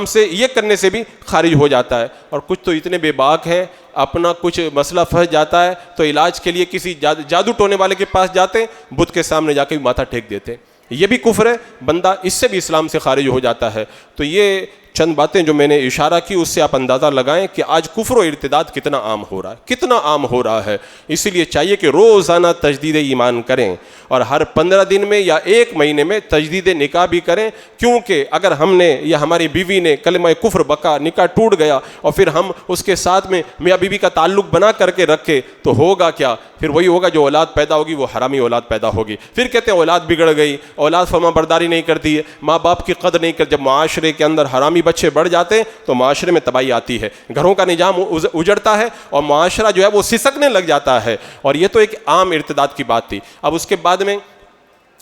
سے یہ کرنے سے بھی خارج ہو جاتا ہے. اور کچھ تو اتنے بے باک ہیں, اپنا کچھ مسئلہ پھنس جاتا ہے تو علاج کے لیے کسی جادو ٹونے والے کے پاس جاتے ہیں, بت کے سامنے جا کے ماتھا ٹیک دیتے ہیں, یہ بھی کفر ہے. بندہ اس سے بھی اسلام سے خارج ہو جاتا ہے. تو یہ چند باتیں جو میں نے اشارہ کی, اس سے آپ اندازہ لگائیں کہ آج کفر و ارتداد کتنا عام ہو رہا ہے, کتنا عام ہو رہا ہے. اسی لیے چاہیے کہ روزانہ تجدید ایمان کریں, اور ہر 15 دن میں یا 1 مہینے میں تجدید نکاح بھی کریں. کیونکہ اگر ہم نے یا ہماری بیوی نے کلمہ کفر بکا, نکاح ٹوٹ گیا, اور پھر ہم اس کے ساتھ میں میاں بیوی کا تعلق بنا کر کے رکھے, تو ہوگا کیا, پھر وہی ہوگا جو اولاد پیدا ہوگی وہ حرامی اولاد پیدا ہوگی. پھر کہتے ہیں اولاد بگڑ گئی, اولاد فرما برداری نہیں کرتی ہے, ماں باپ کی قدر نہیں کرتی. جب معاشرے کے اندر حرامی بچے بڑھ جاتے ہیں تو معاشرے میں تباہی آتی ہے, گھروں کا نظام اجڑتا ہے, اور معاشرہ جو ہے وہ سسکنے لگ جاتا ہے. اور یہ تو ایک عام ارتداد کی بات تھی. اب اس کے بعد میں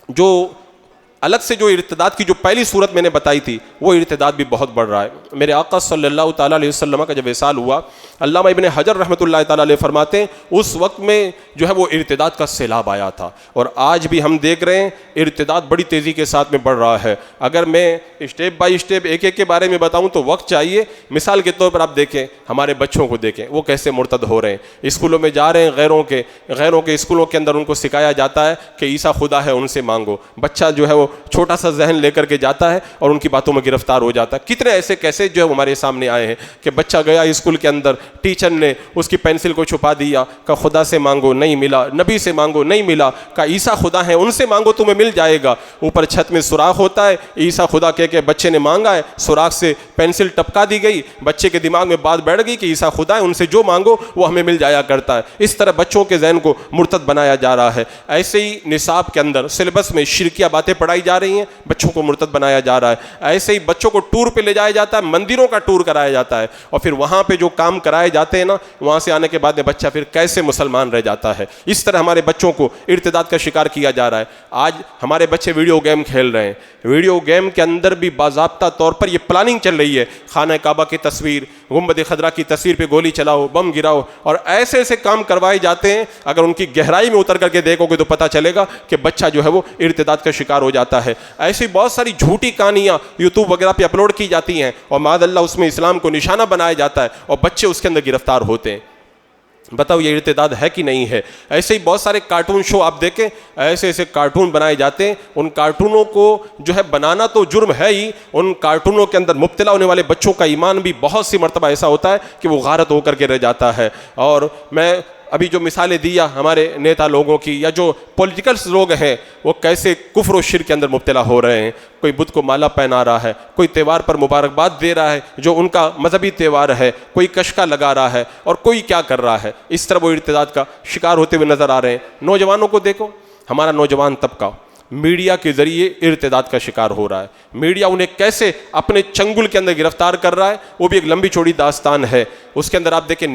جو الگ سے جو ارتداد کی جو پہلی صورت میں نے بتائی تھی, وہ ارتداد بھی بہت بڑھ رہا ہے. میرے آقا صلی اللہ تعالیٰ علیہ وسلم کا جب وصال ہوا, علامہ ابن حجر رحمۃ اللہ تعالیٰ علیہ فرماتے ہیں اس وقت میں جو ہے وہ ارتداد کا سیلاب آیا تھا, اور آج بھی ہم دیکھ رہے ہیں ارتداد بڑی تیزی کے ساتھ میں بڑھ رہا ہے. اگر میں اسٹیپ بائی اسٹیپ ایک ایک کے بارے میں بتاؤں تو وقت چاہیے. مثال کے طور پر آپ دیکھیں, ہمارے بچوں کو دیکھیں, وہ کیسے مرتد ہو رہے ہیں. اسکولوں میں جا رہے ہیں, غیروں کے اسکولوں کے اندر ان کو سکھایا جاتا ہے کہ عیسیٰ خدا ہے, ان سے مانگو. بچہ جو ہے وہ چھوٹا سا ذہن لے کر کے جاتا ہے اور ان کی باتوں میں گرفتار ہو جاتا ہے. کتنے ایسے کیسے جو ہے ہمارے سامنے آئے ہیں کہ بچہ گیا اسکول کے اندر, ٹیچر نے اس کی پینسل کو چھپا دیا, کہا خدا سے مانگو, نہیں ملا. نبی سے مانگو, نہیں ملا. کہا عیسیٰ خدا ہے, ان سے مانگو تمہیں مل جائے گا. اوپر چھت میں سوراخ ہوتا ہے, عیسیٰ خدا کہہ کے بچے نے مانگا ہے, سوراخ سے پینسل ٹپکا دی گئی, بچے کے دماغ میں بات بیٹھ گئی کہ عیسیٰ خدا ہے, ان سے جو مانگو وہ ہمیں مل جایا کرتا ہے. اس طرح بچوں کے ذہن کو مرتد بنایا جا رہا ہے. ایسے ہی نصاب کے اندر سلیبس میں شرکیہ باتیں پڑھائی جا رہی ہیں, بچوں کو مرتد بنایا جا رہا ہے. ایسے ہی بچوں کو ٹور پہ لے جایا جاتا ہے, مندروں کا ٹور کرایا جاتا ہے, اور پھر وہاں پہ جو کام کرائے جاتے ہیں نا, وہاں سے آنے کے بعد میں بچہ پھر کیسے مسلمان رہ جاتا ہے. اس طرح ہمارے بچوں کو ارتداد کا شکار کیا جا رہا ہے. آج ہمارے بچے ویڈیو گیم کھیل رہے ہیں, ویڈیو گیم کے اندر بھی باضابطہ طور پر یہ پلاننگ چل رہی ہے, خانہ کعبہ کی تصویر, گنبد خضرا کی تصویر پہ گولی چلاؤ, بم گراؤ, اور ایسے ایسے کام کروائے جاتے ہیں. اگر ان کی گہرائی میں اتر کر کے دیکھو گے تو پتہ چلے گا کہ بچہ جو ہے وہ ارتداد کا شکار ہو جاتا ہے. ایسی بہت ساری جھوٹی کہانیاں یوٹیوب وغیرہ پہ اپلوڈ کی جاتی ہیں, اور معاذ اللہ اس میں اسلام کو نشانہ بنایا جاتا ہے, اور بچے اس کے اندر گرفتار ہوتے ہیں. بتاؤ یہ ارتداد ہے کہ نہیں ہے؟ ایسے ہی بہت سارے کارٹون شو آپ دیکھیں، ایسے ایسے کارٹون بنائے جاتے ہیں، ان کارٹونوں کو جو ہے بنانا تو جرم ہے ہی، ان کارٹونوں کے اندر مبتلا ہونے والے بچوں کا ایمان بھی بہت سی مرتبہ ایسا ہوتا ہے کہ وہ غارت ہو کر کے رہ جاتا ہے۔ اور میں ابھی جو مثالیں دیا ہمارے نیتا لوگوں کی یا جو پولیٹیکلز لوگ ہیں، وہ کیسے کفر و شرک کے اندر مبتلا ہو رہے ہیں۔ کوئی بدھ کو مالا پہنا رہا ہے، کوئی تہوار پر مبارکباد دے رہا ہے جو ان کا مذہبی تہوار ہے، کوئی کشکا لگا رہا ہے، اور کوئی کیا کر رہا ہے، اس طرح وہ ارتداد کا شکار ہوتے ہوئے نظر آ رہے ہیں۔ نوجوانوں کو دیکھو، ہمارا نوجوان طبقہ میڈیا کے ذریعے ارتداد کا شکار ہو رہا ہے۔ میڈیا انہیں کیسے اپنے چنگل کے اندر گرفتار کر رہا ہے، وہ بھی ایک لمبی چوڑی داستان ہے۔ اس کے اندر آپ دیکھیں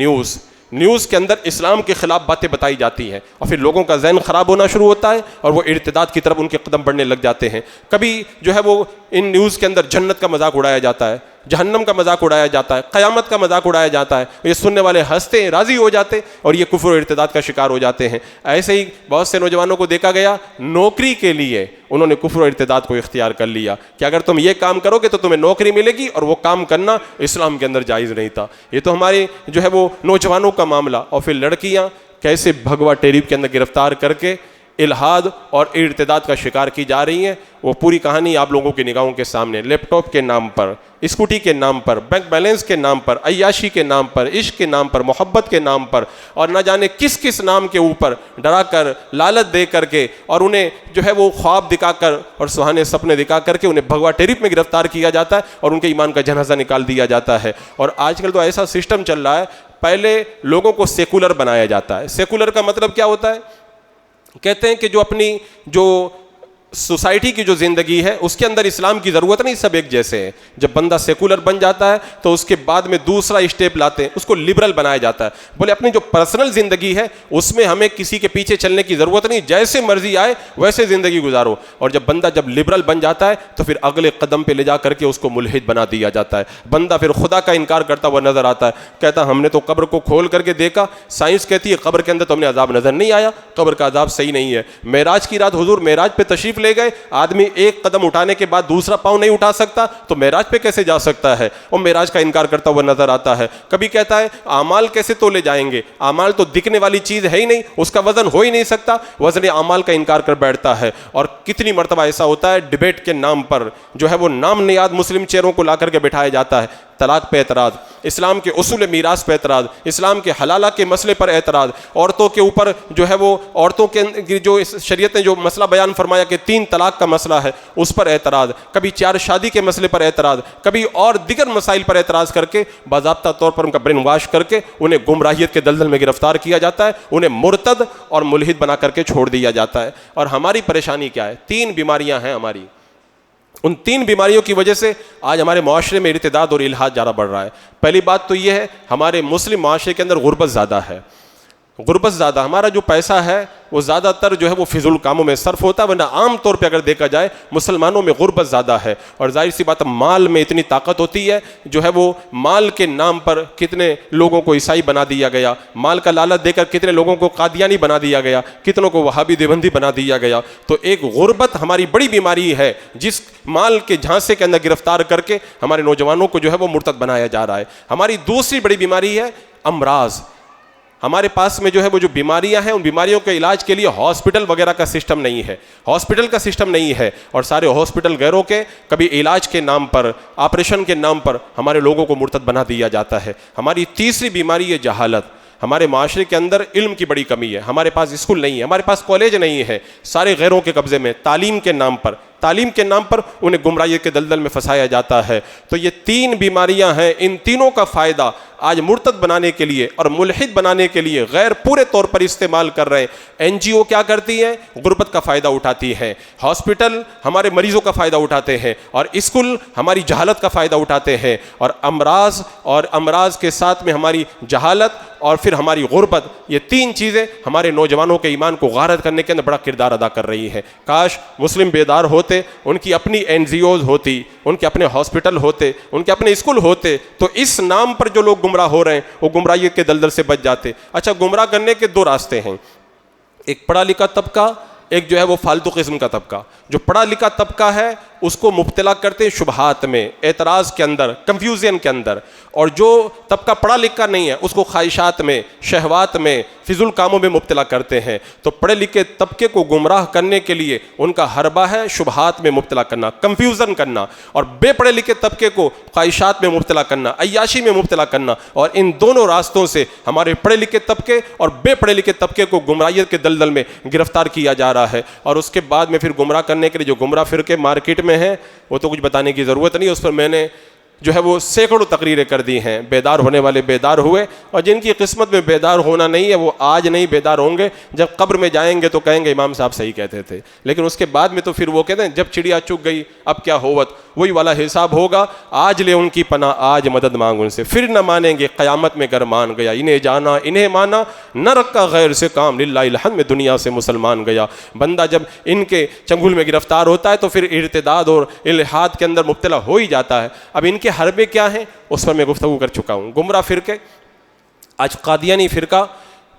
نیوز کے اندر اسلام کے خلاف باتیں بتائی جاتی ہیں، اور پھر لوگوں کا ذہن خراب ہونا شروع ہوتا ہے اور وہ ارتداد کی طرف ان کے قدم بڑھنے لگ جاتے ہیں۔ کبھی جو ہے وہ ان نیوز کے اندر جنت کا مذاق اڑایا جاتا ہے، جہنم کا مذاق اڑایا جاتا ہے، قیامت کا مذاق اڑایا جاتا ہے، یہ سننے والے ہنستے ہیں، راضی ہو جاتے ہیں، اور یہ کفر و ارتداد کا شکار ہو جاتے ہیں۔ ایسے ہی بہت سے نوجوانوں کو دیکھا گیا، نوکری کے لیے انہوں نے کفر و ارتداد کو اختیار کر لیا کہ اگر تم یہ کام کرو گے تو تمہیں نوکری ملے گی، اور وہ کام کرنا اسلام کے اندر جائز نہیں تھا۔ یہ تو ہمارے جو ہے وہ نوجوانوں کا معاملہ۔ اور پھر لڑکیاں کیسے بھگوا ٹیریب کے اندر گرفتار کر کے الحاد اور ارتداد کا شکار کی جا رہی ہیں، وہ پوری کہانی آپ لوگوں کی نگاہوں کے سامنے۔ لیپ ٹاپ کے نام پر، اسکوٹی کے نام پر، بینک بیلنس کے نام پر، عیاشی کے نام پر، عشق کے نام پر، محبت کے نام پر، اور نہ جانے کس کس نام کے اوپر ڈرا کر، لالچ دے کر کے، اور انہیں جو ہے وہ خواب دکھا کر اور سہانے سپنے دکھا کر کے انہیں بھگوا ٹیرپ میں گرفتار کیا جاتا ہے اور ان کے ایمان کا جنازہ نکال دیا جاتا ہے۔ اور آج کل تو ایسا سسٹم چل رہا ہے، پہلے لوگوں کو سیکولر بنایا جاتا ہے۔ سیکولر کا مطلب کیا ہوتا ہے؟ کہتے ہیں کہ جو اپنی جو سوسائٹی کی جو زندگی ہے اس کے اندر اسلام کی ضرورت نہیں، سب ایک جیسے ہیں۔ جب بندہ سیکولر بن جاتا ہے تو اس کے بعد میں دوسرا اسٹیپ لاتے ہیں، اس کو لبرل بنایا جاتا ہے۔ بولے اپنی جو پرسنل زندگی ہے اس میں ہمیں کسی کے پیچھے چلنے کی ضرورت نہیں، جیسے مرضی آئے ویسے زندگی گزارو۔ اور جب بندہ جب لبرل بن جاتا ہے تو پھر اگلے قدم پہ لے جا کر کے اس کو ملحد بنا دیا جاتا ہے۔ بندہ پھر خدا کا انکار کرتا ہوا نظر آتا ہے، کہتا ہم نے تو قبر کو کھول کر کے دیکھا، سائنس کہتی ہے قبر کے اندر تو ہمیں عذاب نظر نہیں آیا، قبر کا عذاب صحیح نہیں ہے۔ معراج کی رات حضور معراج پہ تشریف لے گئے، آدمی ایک قدم اٹھانے کے بعد دوسرا پاؤں نہیں اٹھا سکتا تو معراج پہ کیسے جا سکتا ہے؟ وہ معراج کا انکار کرتا ہوا نظر آتا ہے۔ کبھی کہتا ہے اعمال کیسے تولے جائیں گے، اعمال تو دکھنے والی چیز ہے ہی نہیں، اس کا وزن ہو ہی نہیں سکتا، وزن اعمال کا انکار کر بیٹھتا ہے۔ اور کتنی مرتبہ ایسا ہوتا ہے ڈیبیٹ کے نام پر جو ہے وہ نام نیاد مسلم چہروں کو لا کر کے بٹھایا جاتا ہے، طلاق پہ اعتراض، اسلام کے اصول میراث پہ اعتراض، اسلام کے حلالہ کے مسئلے پر اعتراض، عورتوں کے اوپر جو ہے وہ عورتوں کے جو شریعت نے جو مسئلہ بیان فرمایا کہ 3 طلاق کا مسئلہ ہے اس پر اعتراض، کبھی 4 شادی کے مسئلے پر اعتراض، کبھی اور دیگر مسائل پر اعتراض کر کے باضابطہ طور پر ان کا برین واش کر کے انہیں گمراہیت کے دلدل میں گرفتار کیا جاتا ہے، انہیں مرتد اور ملحد بنا کر کے چھوڑ دیا جاتا ہے۔ اور ہماری پریشانی کیا ہے؟ 3 بیماریاں ہیں ہماری۔ ان 3 بیماریوں کی وجہ سے آج ہمارے معاشرے میں ارتداد اور الحاد زیادہ بڑھ رہا ہے۔ پہلی بات تو یہ ہے ہمارے مسلم معاشرے کے اندر غربت زیادہ ہے، غربت زیادہ، ہمارا جو پیسہ ہے وہ زیادہ تر جو ہے وہ فضول کاموں میں صرف ہوتا ہے، ورنہ عام طور پہ اگر دیکھا جائے مسلمانوں میں غربت زیادہ ہے۔ اور ظاہر سی بات ہے مال میں اتنی طاقت ہوتی ہے، جو ہے وہ مال کے نام پر کتنے لوگوں کو عیسائی بنا دیا گیا، مال کا لالچ دے کر کتنے لوگوں کو قادیانی بنا دیا گیا، کتنوں کو وہابی دیوبندی بنا دیا گیا۔ تو ایک غربت ہماری بڑی بیماری ہے جس مال کے جھانسے کے اندر گرفتار کر کے ہمارے نوجوانوں کو جو ہے وہ مرتد بنایا جا رہا ہے۔ ہماری دوسری بڑی بیماری ہے امراض۔ ہمارے پاس میں جو ہے وہ جو بیماریاں ہیں ان بیماریوں کے علاج کے لیے ہاسپٹل وغیرہ کا سسٹم نہیں ہے، ہاسپٹل کا سسٹم نہیں ہے، اور سارے ہاسپٹل غیروں کے کبھی علاج کے نام پر، آپریشن کے نام پر ہمارے لوگوں کو مرتد بنا دیا جاتا ہے۔ ہماری تیسری بیماری ہے جہالت۔ ہمارے معاشرے کے اندر علم کی بڑی کمی ہے، ہمارے پاس اسکول نہیں ہے، ہمارے پاس کالج نہیں ہے، سارے غیروں کے قبضے میں، تعلیم کے نام پر انہیں گمراہی کے دلدل میں پھنسایا جاتا ہے۔ تو یہ 3 بیماریاں ہیں، ان تینوں کا فائدہ آج مرتد بنانے کے لیے اور ملحد بنانے کے لیے غیر پورے طور پر استعمال کر رہے ہیں۔ NGO کیا کرتی ہیں؟ غربت کا فائدہ اٹھاتی ہیں، ہاسپٹل ہمارے مریضوں کا فائدہ اٹھاتے ہیں، اور اسکول ہماری جہالت کا فائدہ اٹھاتے ہیں، اور امراض کے ساتھ میں ہماری جہالت اور پھر ہماری غربت، یہ 3 چیزیں ہمارے نوجوانوں کے ایمان کو غارت کرنے کے اندر بڑا کردار ادا کر رہی ہیں۔ کاش مسلم بیدار ہوتے، ان کی اپنی NGOs ہوتی، ان کے اپنے ہاسپٹل ہوتے، ان کے اپنے اسکول ہوتے، تو اس نام پر جو لوگ گمراہ ہو رہے ہیں وہ گمراہی کے دلدل سے بچ جاتے۔ اچھا، گمراہ کرنے کے 2 راستے ہیں، ایک پڑھا لکھا طبقہ، ایک جو ہے وہ فالتو قسم کا طبقہ۔ جو پڑھا لکھا طبقہ ہے اس کو مبتلا کرتے ہیں شبہات میں, اعتراض کے اندر, کنفیوژن کے اندر. اور جو طبقہ پڑھا لکھا نہیں ہے اس کو خواہشات میں, شہوات میں, فضول کاموں میں مبتلا کرتے ہیں. تو پڑھے لکھے طبقے کو گمراہ کرنے کے لیے ان کا حربہ ہے شبہات میں مبتلا کرنا, کنفیوژن کرنا, اور بے پڑھے لکھے طبقے کو خواہشات میں مبتلا کرنا, عیاشی میں مبتلا کرنا. اور ان دونوں راستوں سے ہمارے پڑھے لکھے طبقے اور بے پڑھے لکھے طبقے کو گمراہیت کے دلدل میں گرفتار کیا جا رہا ہے. اور اس کے بعد میں پھر گمراہ کرنے کے لیے جو گمراہ فرقے مارکیٹ میں ہیں وہ تو کچھ بتانے کی ضرورت نہیں. اس پر میں نے جو ہے وہ سینکڑوں تقریریں کر دی ہیں. بیدار ہونے والے بیدار ہوئے, اور جن کی قسمت میں بیدار ہونا نہیں ہے وہ آج نہیں بیدار ہوں گے, جب قبر میں جائیں گے تو کہیں گے امام صاحب صحیح کہتے تھے. لیکن اس کے بعد میں تو پھر وہ کہتے ہیں جب چڑیا چگ گئی اب کیا ہوت, وہی والا حساب ہوگا. آج لے ان کی پناہ, آج مدد مانگ ان سے, پھر نہ مانیں گے قیامت میں گر مان گیا. انہیں جانا انہیں مانا, نہ رکھا غیر سے کام, للہ الحمد میں دنیا سے مسلمان گیا. بندہ جب ان کے چنگل میں گرفتار ہوتا ہے تو پھر ارتداد اور الحاد کے اندر مبتلا ہو ہی جاتا ہے. اب ان کے حربے کیا ہیں اس پر میں گفتگو کر چکا ہوں. گمراہ فرقے, آج قادیانی فرقہ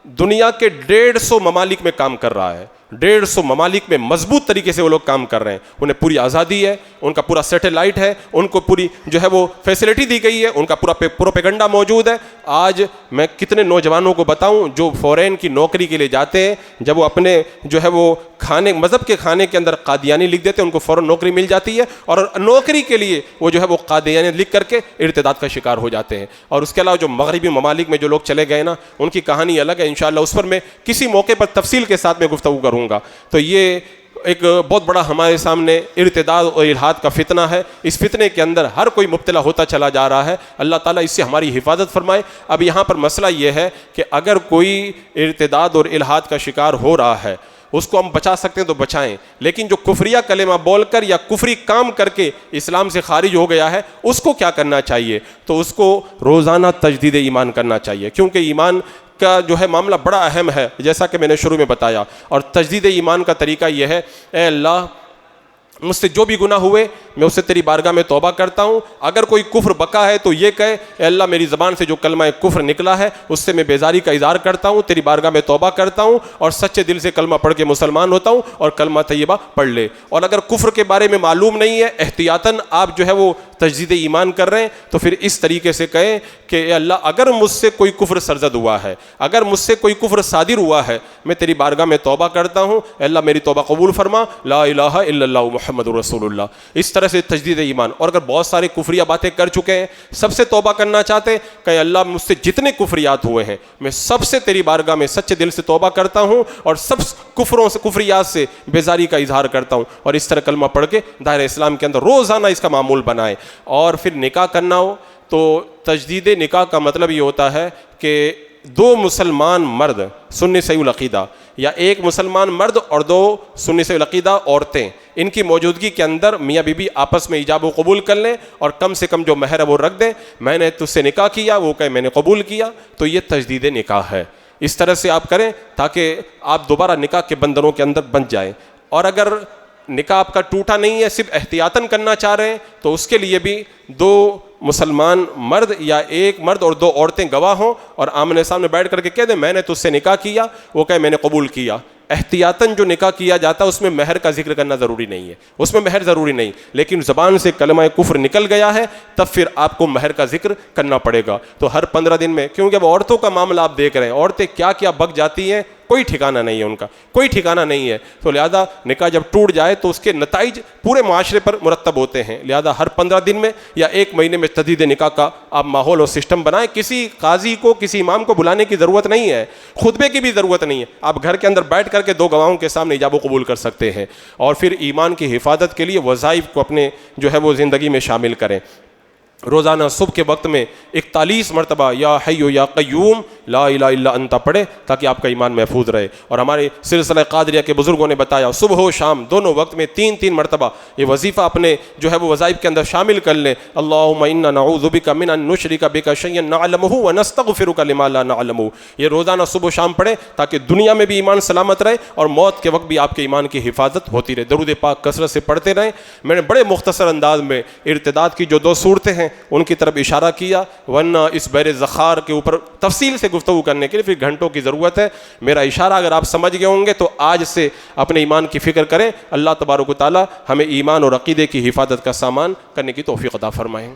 دنیا کے 150 ممالک میں کام کر رہا ہے. 150 ممالک میں مضبوط طریقے سے وہ لوگ کام کر رہے ہیں. انہیں پوری آزادی ہے, ان کا پورا سیٹلائٹ ہے, ان کو پوری جو ہے وہ فیسلٹی دی گئی ہے, ان کا پورا پروپیگنڈا موجود ہے. آج میں کتنے نوجوانوں کو بتاؤں جو فورین کی نوکری کے لیے جاتے ہیں, جب وہ اپنے جو ہے وہ کھانے, مذہب کے کھانے کے اندر قادیانی لکھ دیتے ہیں, ان کو فوراً نوکری مل جاتی ہے, اور نوکری کے لیے وہ جو ہے وہ قادیانی لکھ کر کے ارتداد کا شکار ہو جاتے ہیں. اور اس کے علاوہ جو مغربی ممالک میں جو لوگ چلے گئے نا, ان کی کہانی الگ ہے. انشاءاللہ اس پر میں کسی موقع پر تفصیل کے ساتھ میں گفتگو کروں گا. تو یہ ایک بہت بڑا ہمارے سامنے ارتداد اور الحاد کا فتنہ ہے. اس فتنے کے اندر ہر کوئی مبتلا ہوتا چلا جا رہا ہے. اللہ تعالیٰ اس سے ہماری حفاظت فرمائے. اب یہاں پر مسئلہ یہ ہے کہ اگر کوئی ارتداد اور الحاد کا شکار ہو رہا ہے, اس کو ہم بچا سکتے ہیں تو بچائیں, لیکن جو کفریہ کلمہ بول کر یا کفری کام کر کے اسلام سے خارج ہو گیا ہے اس کو کیا کرنا چاہیے؟ تو اس کو روزانہ تجدید ایمان کرنا چاہیے, کیونکہ ایمان کا جو ہے معاملہ بڑا اہم ہے جیسا کہ میں نے شروع میں بتایا. اور تجدید ایمان کا طریقہ یہ ہے, اے اللہ مجھ سے جو بھی گناہ ہوئے میں اس سے تیری بارگاہ میں توبہ کرتا ہوں. اگر کوئی کفر بقا ہے تو یہ کہے, اے اللہ میری زبان سے جو کلمہ کفر نکلا ہے اس سے میں بیزاری کا اظہار کرتا ہوں, تیری بارگاہ میں توبہ کرتا ہوں, اور سچے دل سے کلمہ پڑھ کے مسلمان ہوتا ہوں, اور کلمہ طیبہ پڑھ لے. اور اگر کفر کے بارے میں معلوم نہیں ہے, احتیاطاً آپ جو ہے وہ تجدید ایمان کر رہے ہیں, تو پھر اس طریقے سے کہیں کہ اے اللہ اگر مجھ سے کوئی کفر سرزد ہوا ہے, اگر مجھ سے کوئی کفر صادر ہوا ہے, میں تیری بارگاہ میں توبہ کرتا ہوں, اے اللہ میری توبہ قبول فرما, لا الہ الا اللہ محمد رسول اللہ. اس طرح سے تجدید ایمان. اور اگر بہت سارے کفریہ باتیں کر چکے ہیں, سب سے توبہ کرنا چاہتے ہیں کہ اللہ مجھ سے جتنے کفریات ہوئے ہیں میں سب سے تیری بارگاہ میں سچے دل سے توبہ کرتا ہوں, اور سب کفروں سے, کفریات سے بیزاری کا اظہار کرتا ہوں. اور اس طرح کلمہ پڑھ کے دائرہ اسلام کے اندر روزانہ اس کا معمول بنائے. اور پھر نکاح کرنا ہو تو تجدید نکاح کا مطلب یہ ہوتا ہے کہ 2 مسلمان مرد سنی صحیح العقیدہ, یا ایک مسلمان مرد اور 2 سنی صحیح العقیدہ عورتیں, ان کی موجودگی کے اندر میاں بیوی آپس میں ایجاب و قبول کر لیں, اور کم سے کم جو مہر ہے وہ رکھ دیں. میں نے تجھ سے نکاح کیا, وہ کہے میں نے قبول کیا, تو یہ تجدید نکاح ہے. اس طرح سے آپ کریں تاکہ آپ دوبارہ نکاح کے بندھنوں کے اندر بن جائیں. اور اگر نکاح آپ کا ٹوٹا نہیں ہے, صرف احتیاطاً کرنا چاہ رہے ہیں, تو اس کے لیے بھی 2 مسلمان مرد یا ایک مرد اور 2 عورتیں گواہ ہوں, اور آمنے سامنے بیٹھ کر کے کہہ دیں میں نے تجھ سے نکاح کیا, وہ کہے میں نے قبول کیا. احتیاطاً جو نکاح کیا جاتا ہے اس میں مہر کا ذکر کرنا ضروری نہیں ہے, اس میں مہر ضروری نہیں, لیکن زبان سے کلمہ کفر نکل گیا ہے تب پھر آپ کو مہر کا ذکر کرنا پڑے گا. تو ہر 15 دن میں, کیونکہ اب عورتوں کا معاملہ آپ دیکھ رہے ہیں, عورتیں کیا کیا بک جاتی ہیں, کوئی ٹھکانہ نہیں ہے, ان کا کوئی ٹھکانہ نہیں ہے. تو لہذا نکاح جب ٹوٹ جائے تو اس کے نتائج پورے معاشرے پر مرتب ہوتے ہیں. لہذا ہر 15 دن میں یا 1 مہینے میں تجدید نکاح کا آپ ماحول اور سسٹم بنائیں. کسی قاضی کو, کسی امام کو بلانے کی ضرورت نہیں ہے, خطبے کی بھی ضرورت نہیں ہے. آپ گھر کے اندر بیٹھ کر کے 2 گواہوں کے سامنے ایجاب و قبول کر سکتے ہیں. اور پھر ایمان کی حفاظت کے لیے وظائف کو اپنے جو ہے وہ زندگی میں شامل کریں. روزانہ صبح کے وقت میں 41 مرتبہ یا حی یا قیوم لا الہ الا انت پڑھے تاکہ آپ کا ایمان محفوظ رہے. اور ہمارے سلسلہ قادریہ کے بزرگوں نے بتایا صبح و شام دونوں وقت میں 3 مرتبہ یہ وظیفہ اپنے جو ہے وہ وظائف کے اندر شامل کر لیں. اللہم انا نعوذ بک من ان نشرک بک شیئا نعلمہ ونستغفرک لما لا نعلم. یہ روزانہ صبح و شام پڑھیں تاکہ دنیا میں بھی ایمان سلامت رہے اور موت کے وقت بھی آپ کے ایمان کی حفاظت ہوتی رہے. درود پاک کثرت سے پڑھتے رہیں. میں نے بڑے مختصر انداز میں ارتداد کی جو 2 صورتیں ہیں ان کی طرف اشارہ کیا، ورنہ اس بیر ذخار کے اوپر تفصیل سے گفتگو کرنے کے لیے پھر گھنٹوں کی ضرورت ہے۔ میرا اشارہ اگر آپ سمجھ گئے ہوں گے تو آج سے اپنے ایمان کی فکر کریں۔ اللہ تبارک و تعالی ہمیں ایمان اور عقیدے کی حفاظت کا سامان کرنے کی توفیق عطا فرمائیں۔